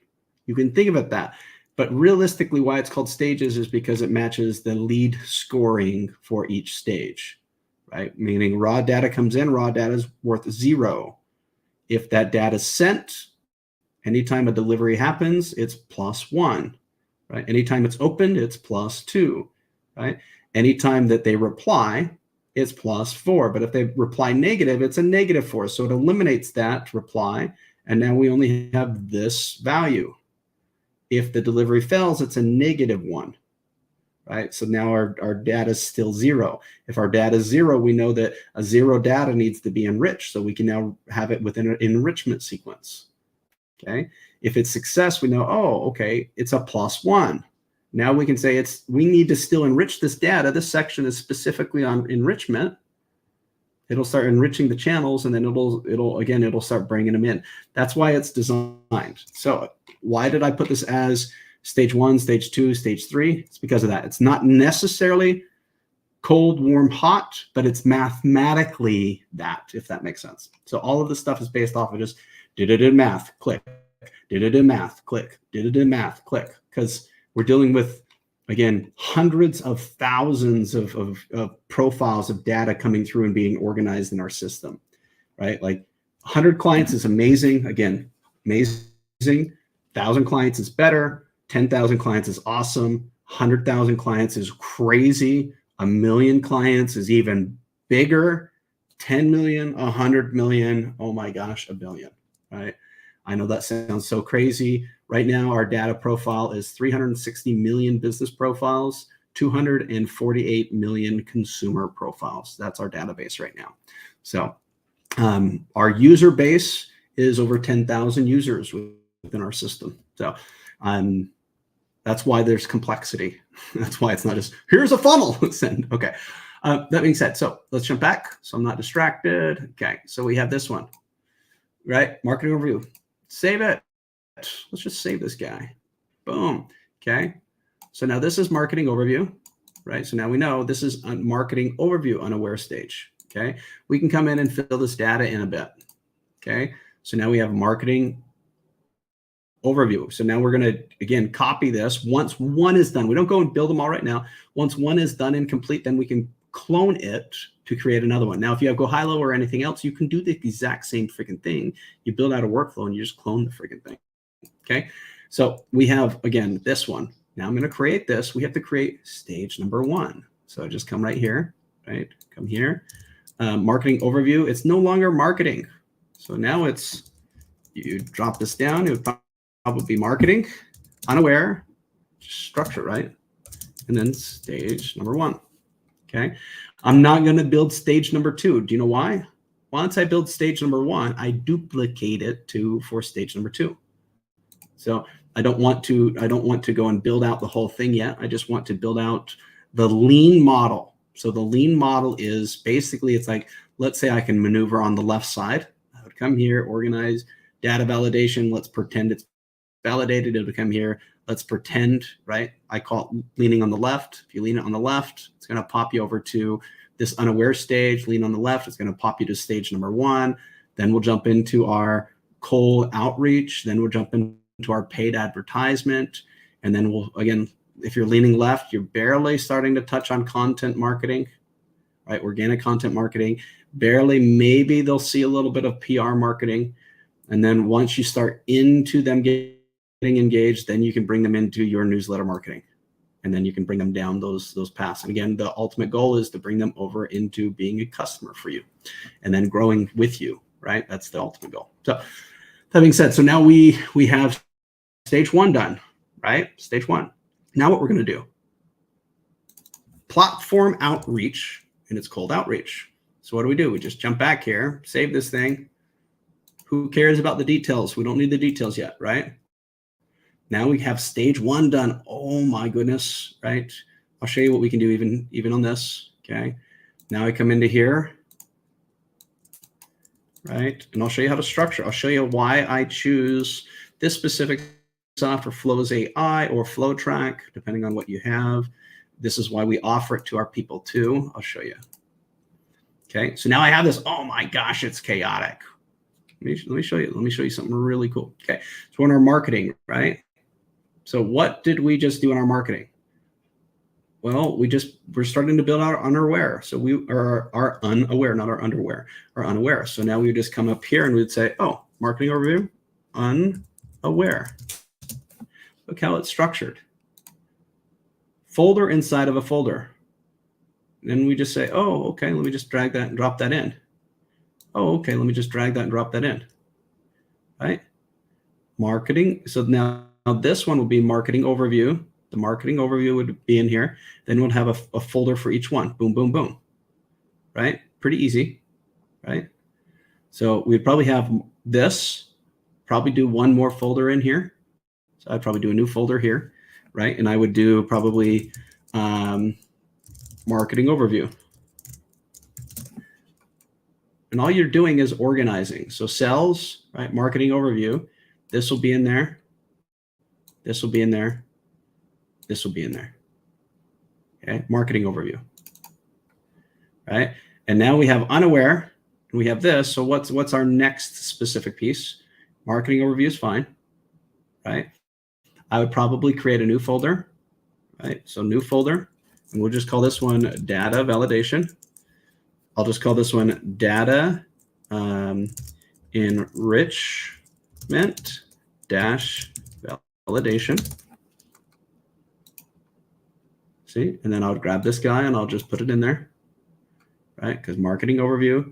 You can think of it that. But realistically, why it's called stages is because it matches the lead scoring for each stage, right? Meaning raw data comes in, raw data is worth 0. If that data is sent, anytime a delivery happens, it's +1, right? Anytime it's opened, it's +2, right? Anytime that they reply, it's +4. But if they reply negative, it's a -4. So it eliminates that reply. And now we only have this value. If the delivery fails, it's a -1, right? So now our data is still 0. If our data is 0, we know that a 0 data needs to be enriched. So we can now have it within an enrichment sequence, okay? If it's success, we know, oh, okay, it's a +1. Now we can say we need to still enrich this data. This section is specifically on enrichment. It'll start enriching the channels, and then it'll start bringing them in. That's why it's designed. So why did I put this as stage 1, stage 2, stage 3? It's because of that. It's not necessarily cold, warm, hot, but it's mathematically that, if that makes sense. So all of this stuff is based off of just did it in math, click, did it in math, click, did it in math, click, because we're dealing with, again, hundreds of thousands of profiles of data coming through and being organized in our system, right? Like 100 clients is amazing. Again, amazing. 1,000 clients is better. 10,000 clients is awesome. 100,000 clients is crazy. 1 million clients is even bigger. 10 million, 100 million, oh my gosh, 1 billion, right? I know that sounds so crazy. Right now, our data profile is 360 million business profiles, 248 million consumer profiles. That's our database right now. So our user base is over 10,000 users within our system. So that's why there's complexity. That's why it's not just, here's a funnel, send. Okay. That being said, so let's jump back so I'm not distracted. Okay, so we have this one, right? Marketing overview. Save it. Let's just save this guy. Boom. Okay. So now this is marketing overview, right? So now we know this is a marketing overview unaware stage. Okay. We can come in and fill this data in a bit. Okay. So now we have marketing overview. So now we're going to, again, copy this. Once one is done, we don't go and build them all right now. Once one is done and complete, then we can clone it to create another one. Now, if you have GoHilo or anything else, you can do the exact same freaking thing. You build out a workflow and you just clone the freaking thing. Okay. So we have, again, this one. Now I'm going to create this. We have to create stage number 1. So I just come right here, right? Come here. Marketing overview. It's no longer marketing. So now it's you drop this down, it would probably be marketing, unaware, structure, right? And then stage number 1. Okay. I'm not going to build stage number 2. Do you know why? Once I build stage number 1, I duplicate it for stage number 2. So I don't want to go and build out the whole thing yet. I just want to build out the lean model. So the lean model is basically, it's like, let's say I can maneuver on the left side. I would come here, organize, data validation. Let's pretend it's validated. It would come here. Let's pretend, right? I call it leaning on the left. If you lean it on the left, it's going to pop you over to this unaware stage. Lean on the left, it's going to pop you to stage number 1. Then we'll jump into our cold outreach. Then we'll jump into our paid advertisement. And then we'll, again, if you're leaning left, you're barely starting to touch on content marketing, right? Organic content marketing, barely, maybe they'll see a little bit of PR marketing. And then once you start into them getting engaged, then you can bring them into your newsletter marketing. And then you can bring them down those paths. And again, the ultimate goal is to bring them over into being a customer for you and then growing with you, right? That's the ultimate goal. So that being said, so now we have stage 1 done, right? Stage 1. Now what we're going to do, platform outreach, and it's cold outreach. So what do? We just jump back here, save this thing. Who cares about the details? We don't need the details yet, right? Now we have stage 1 done. Oh my goodness, right? I'll show you what we can do even on this, okay? Now I come into here, right? And I'll show you how to structure. I'll show you why I choose this specific software, Flows AI or Flow Track, depending on what you have. This is why we offer it to our people too. I'll show you. Okay, so now I have this. Oh my gosh, it's chaotic. Let me show you. Let me show you something really cool. Okay, so in our marketing, right? So what did we just do in our marketing? Well, we're starting to build our unaware. So we are our unaware, not our underwear, our unaware. So now we would just come up here and we'd say, oh, marketing overview, unaware. Look how it's structured. Folder inside of a folder. Then we just say, oh, okay, let me just drag that and drop that in. Oh, okay, let me just drag that and drop that in. Right? Marketing. So now this one will be marketing overview. The marketing overview would be in here. Then we'll have a folder for each one. Boom, boom, boom. Right? Pretty easy. Right? So we'd probably have this, probably do one more folder in here. So I'd probably do a new folder here, right? And I would do probably marketing overview. And all you're doing is organizing. So sales, right? Marketing overview. This will be in there. This will be in there. This will be in there. Okay, marketing overview. Right? And now we have unaware. We have this. So what's our next specific piece? Marketing overview is fine. Right? I would probably create a new folder. Right? So new folder. And we'll just call this one data validation. I'll just call this one data enrichment dash validation. See, and then I'll grab this guy and I'll just put it in there, right? Because marketing overview,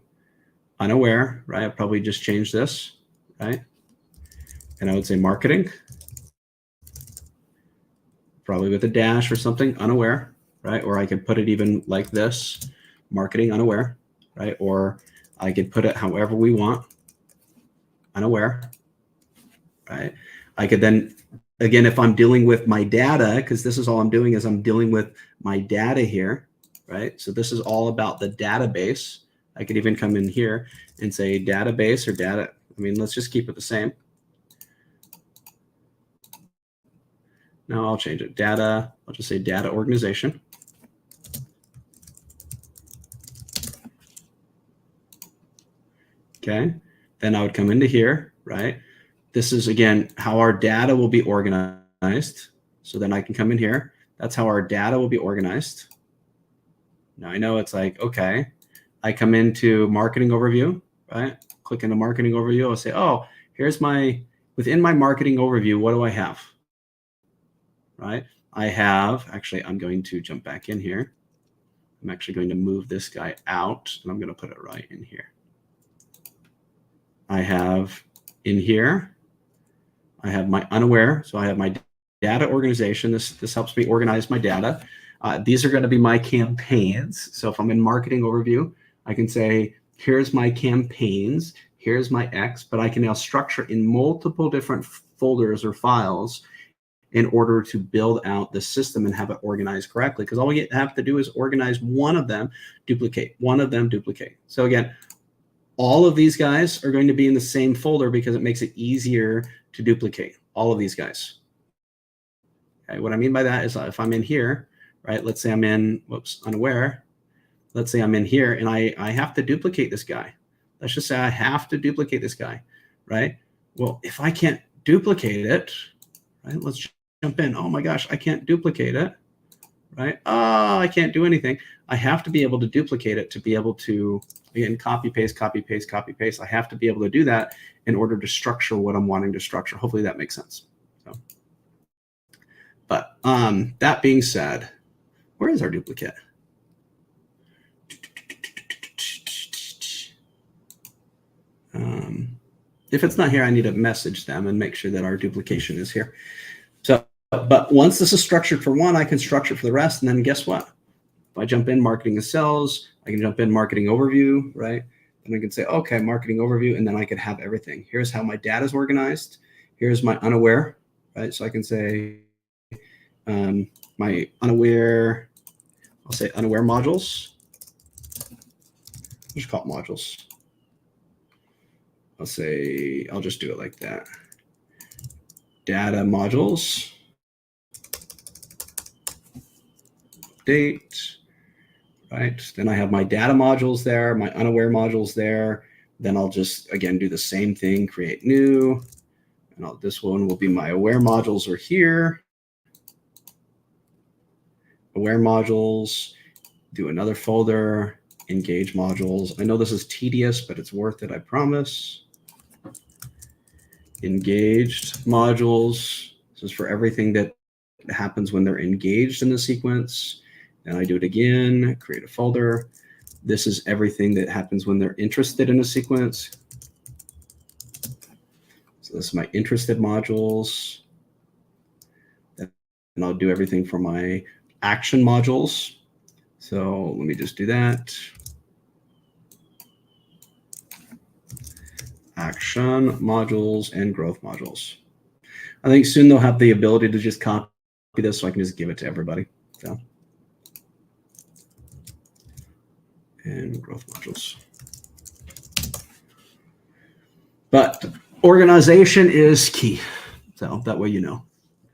unaware, right? I'll probably just change this, right? And I would say marketing, probably with a dash or something, unaware, right? Or I could put it even like this, marketing unaware, right? Or I could put it however we want, unaware, right? I could then, again, if I'm dealing with my data, because this is all I'm doing is I'm dealing with my data here, right? So this is all about the database. I could even come in here and say database or data. I mean, let's just keep it the same. Now I'll change it. Data, I'll just say data organization. Okay, then I would come into here, right? This is, again, how our data will be organized. So then I can come in here. That's how our data will be organized. Now I know it's like, okay, I come into marketing overview, right? Click into marketing overview. I'll say, oh, here's within my marketing overview, what do I have? Right? I have, actually, I'm going to jump back in here. I'm actually going to move this guy out and I'm going to put it right in here. I have in here, I have my unaware. So I have my data organization. This helps me organize my data. These are going to be my campaigns. So if I'm in marketing overview, I can say, here's my campaigns, here's my X, but I can now structure in multiple different folders or files in order to build out the system and have it organized correctly. Because all we have to do is organize one of them, duplicate, one of them, duplicate. So again, all of these guys are going to be in the same folder because it makes it easier to duplicate all of these guys. Okay, what I mean by that is if I'm in here, right, let's say I'm in, whoops, unaware. Let's say I'm in here and I have to duplicate this guy. Let's just say I have to duplicate this guy, right? Well, if I can't duplicate it, right, let's jump in. Oh my gosh, I can't duplicate it, right? Oh, I can't do anything. I have to be able to duplicate it to be able to, again, copy, paste, copy, paste, copy, paste. I have to be able to do that in order to structure what I'm wanting to structure. Hopefully that makes sense. So, but that being said, where is our duplicate? If it's not here, I need to message them and make sure that our duplication is here. So, but once this is structured for one, I can structure for the rest. And then guess what? If I jump in marketing and sales, I can jump in marketing overview, right? And I can say, okay, marketing overview, and then I could have everything. Here's how my data is organized. Here's my unaware, right? So I can say my unaware, I'll say unaware modules. I'll just call it modules. I'll say, I'll just do it like that. Data modules. Update. Right. Then I have my data modules there, my unaware modules there. Then I'll just, again, do the same thing, create new. And this one will be my aware modules are here. Aware modules, do another folder, engage modules. I know this is tedious, but it's worth it, I promise. Engaged modules. This is for everything that happens when they're engaged in the sequence. And I do it again, create a folder. This is everything that happens when they're interested in a sequence. So this is my interested modules. And I'll do everything for my action modules. So let me just do that. Action modules and growth modules. I think soon they'll have the ability to just copy this so I can just give it to everybody. So. And growth modules. But organization is key. So that way you know.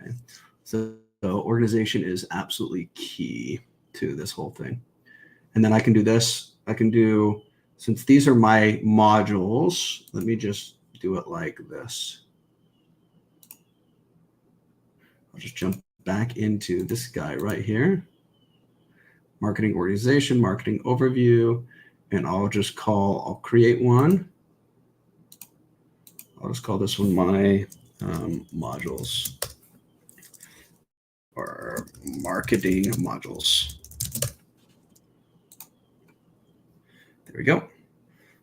Okay. So organization is absolutely key to this whole thing. And then I can do this. I can do, since these are my modules, let me just do it like this. I'll just jump back into this guy right here. Marketing organization, marketing overview, and I'll create one. I'll just call this one my modules or marketing modules. There we go.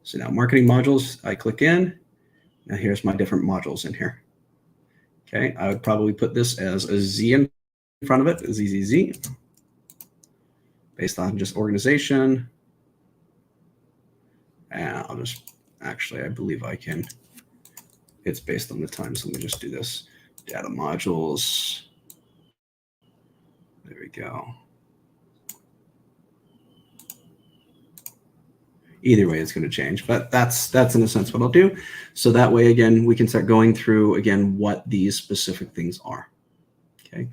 So now marketing modules, I click in. Now here's my different modules in here. Okay, I would probably put this as a Z in front of it, ZZZ. Based on just organization. And I'll just, actually, I believe I can, it's based on the time. So let me just do this. Data modules. There we go. Either way, it's going to change, but that's in a sense what I'll do. So that way, again, we can start going through, again, what these specific things are. Okay.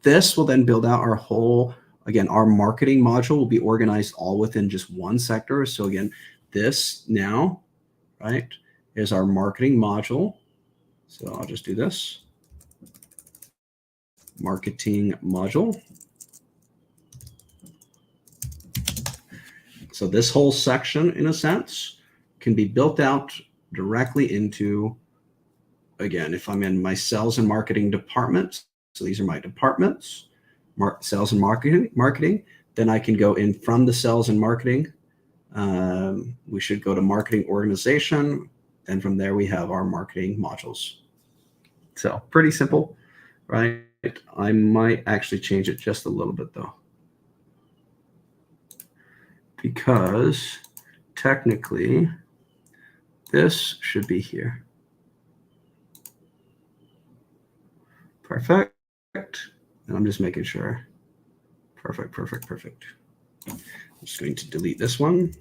This will then build out our whole, again, our marketing module will be organized all within just one sector. So again, this now, right, is our marketing module. So I'll just do this. Marketing module. So this whole section, in a sense, can be built out directly into, again, if I'm in my sales and marketing department, so these are my departments, sales and marketing, then I can go in from the sales and marketing. We should go to marketing organization. Then from there, we have our marketing modules. So pretty simple, right? I might actually change it just a little bit though, because technically this should be here. Perfect. And I'm just making sure. Perfect, perfect, perfect. I'm just going to delete this one.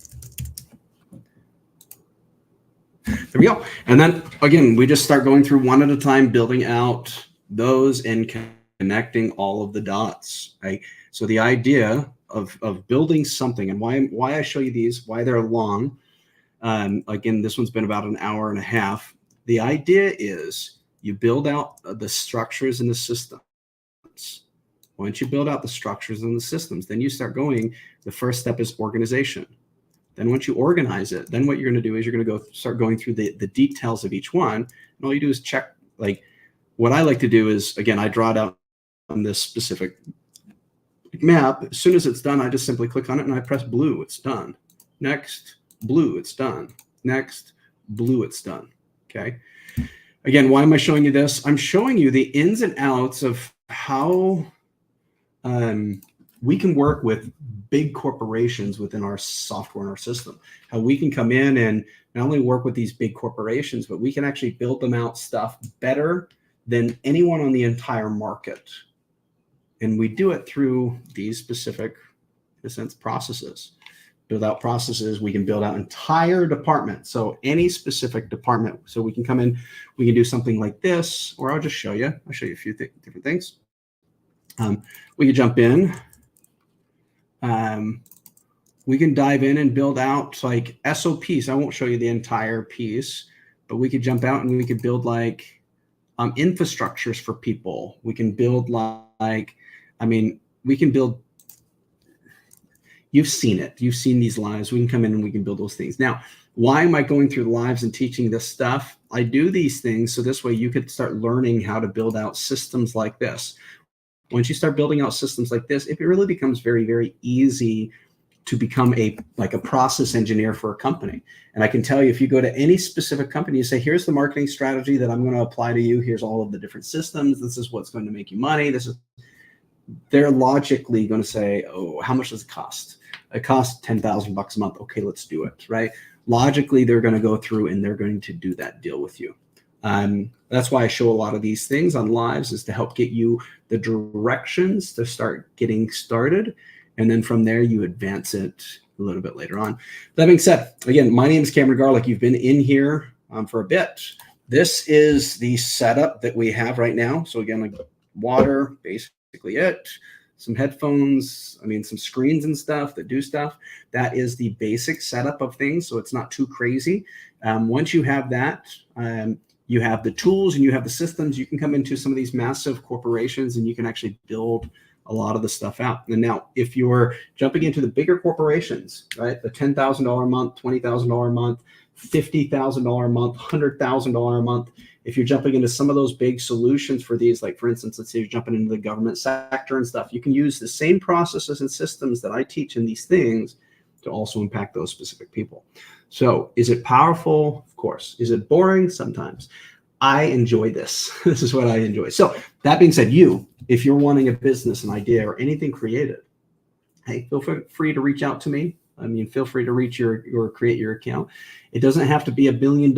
There we go. And then again, we just start going through one at a time, building out those and connecting all of the dots, right? So the idea of building something, and why I show you these, why they're long. Again, this one's been about an hour and a half. The idea is you build out the structures and the systems. Once you build out the structures and the systems, then you start going, the first step is organization. Then once you organize it, then what you're going to do is you're going to start going through the details of each one. And all you do is check, like what I like to do is, again, I draw it out on this specific map. As soon as it's done, I just simply click on it and I press blue, it's done. Next, blue, it's done. Next, blue, it's done. Okay. Again, why am I showing you this? I'm showing you the ins and outs of how we can work with big corporations within our software and our system, how we can come in and not only work with these big corporations, but we can actually build them out stuff better than anyone on the entire market. And we do it through these specific, in a sense, processes. Build out processes, we can build out entire departments. So any specific department. So we can come in, we can do something like this, or I'll just show you. I'll show you a few different things. We can jump in. We can dive in and build out like SOPs. I won't show you the entire piece, but we could jump out and we could build like infrastructures for people. We can build like, I mean, we can build, you've seen it. You've seen these lives. We can come in and we can build those things. Now, why am I going through the lives and teaching this stuff? I do these things so this way you could start learning how to build out systems like this. Once you start building out systems like this, it really becomes very, very easy to become a process engineer for a company. And I can tell you, if you go to any specific company, you say, here's the marketing strategy that I'm going to apply to you. Here's all of the different systems. This is what's going to make you money. They're logically going to say, oh, how much does it cost? It costs $10,000 a month. Okay, let's do it, right? Logically, they're going to go through and they're going to do that deal with you. That's why I show a lot of these things on lives, is to help get you the directions to start getting started. And then from there, you advance it a little bit later on. That being said, again, my name is Cameron Garlick. You've been in here for a bit. This is the setup that we have right now. So again, like water, basically it. Some headphones, I mean, some screens and stuff that do stuff. That is the basic setup of things. So it's not too crazy. Once you have that, you have the tools and you have the systems, you can come into some of these massive corporations and you can actually build a lot of the stuff out. And now if you're jumping into the bigger corporations, right, the $10,000 a month, $20,000 a month, $50,000 a month, $100,000 a month, if you're jumping into some of those big solutions for these, like for instance, let's say you're jumping into the government sector and stuff, you can use the same processes and systems that I teach in these things to also impact those specific people. So is it powerful? Of course. Is it boring? Sometimes. I enjoy this. This is what I enjoy. So that being said, if you're wanting a business, an idea, or anything created, hey, feel free to reach out to me. I mean, feel free to reach create your account. It doesn't have to be $1 billion,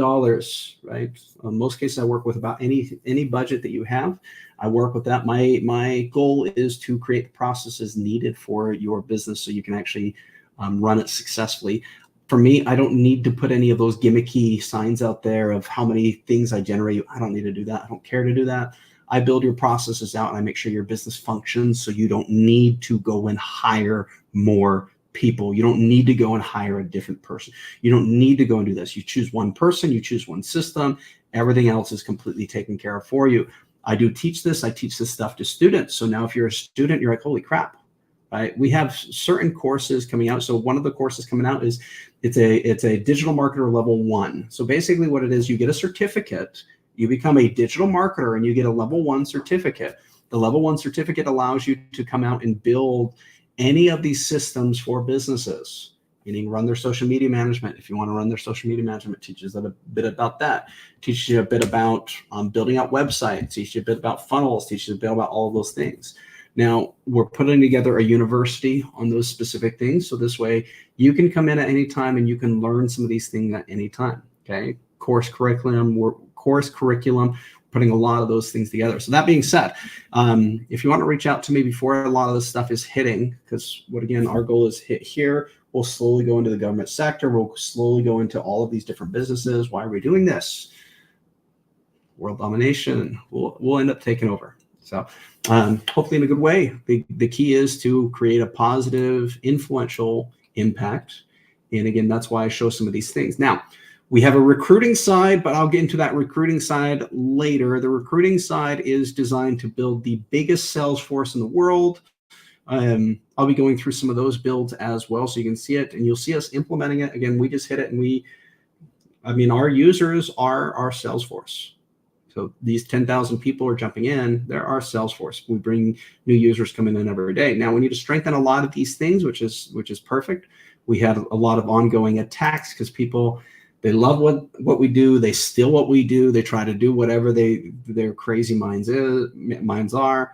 right? In most cases, I work with about any budget that you have. I work with that. My goal is to create the processes needed for your business so you can actually run it successfully. For me, I don't need to put any of those gimmicky signs out there of how many things I generate. I don't need to do that. I don't care to do that. I build your processes out and I make sure your business functions so you don't need to go and hire more people. You don't need to go and hire a different person. You don't need to go and do this. You choose one person, you choose one system. Everything else is completely taken care of for you. I do teach this. I teach this stuff to students. So now if you're a student, you're like, holy crap. Right? We have certain courses coming out. So one of the courses coming out is it's a digital marketer level 1. So basically what it is, you get a certificate, you become a digital marketer and you get a level 1 certificate. The level 1 certificate allows you to come out and build any of these systems for businesses. meaning run their social media management. If you want to run their social media management, teaches a bit about that, teaches you a bit about building out websites, teaches you a bit about funnels, teaches you a bit about all of those things. Now, we're putting together a university on those specific things. So this way you can come in at any time and you can learn some of these things at any time. Okay. Course curriculum, putting a lot of those things together. So that being said, if you want to reach out to me before a lot of this stuff is hitting, because what again, our goal is hit here, we'll slowly go into the government sector. We'll slowly go into all of these different businesses. Why are we doing this? World domination. We'll end up taking over. So hopefully in a good way. The key is to create a positive, influential impact. And again, that's why I show some of these things. Now, we have a recruiting side, but I'll get into that recruiting side later. The recruiting side is designed to build the biggest sales force in the world. I'll be going through some of those builds as well, so you can see it, and you'll see us implementing it. Again, we just hit it, and our users are our sales force. So these 10,000 people are jumping in. They're our sales force. We bring new users coming in every day. Now we need to strengthen a lot of these things, which is perfect. We had a lot of ongoing attacks because people, they love what we do. They steal what we do. They try to do whatever their crazy minds are.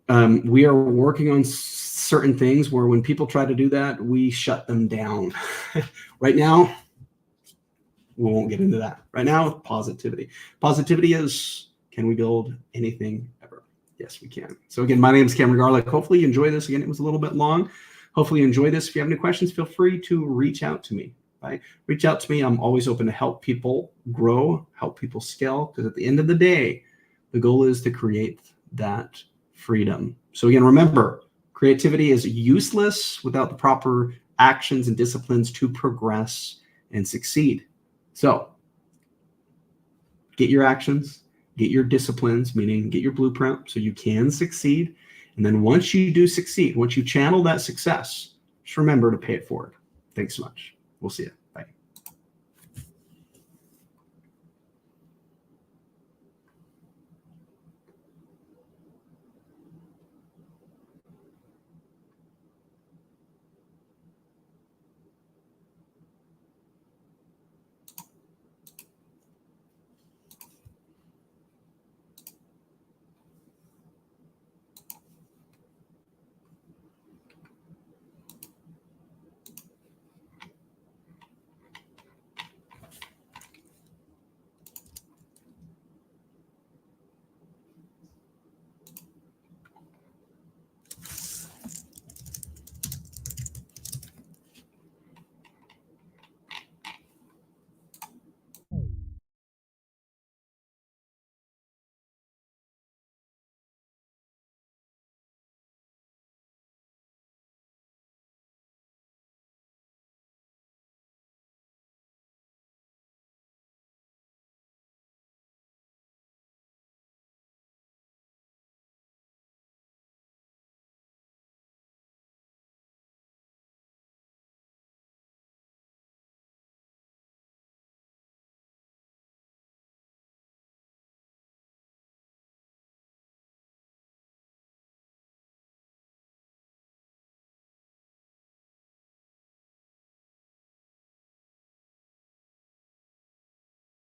We are working on certain things where when people try to do that, we shut them down. Right now, we won't get into that. Right now, positivity. Positivity is, can we build anything ever? Yes, we can. So again, my name is Cameron Garlick. Hopefully you enjoy this. Again, it was a little bit long. Hopefully you enjoy this. If you have any questions, feel free to reach out to me. Right? Reach out to me. I'm always open to help people grow, help people scale, because at the end of the day, the goal is to create that freedom. So again, remember, creativity is useless without the proper actions and disciplines to progress and succeed. So get your actions, get your disciplines, meaning get your blueprint so you can succeed. And then once you do succeed, once you channel that success, just remember to pay it forward. Thanks so much. We'll see you.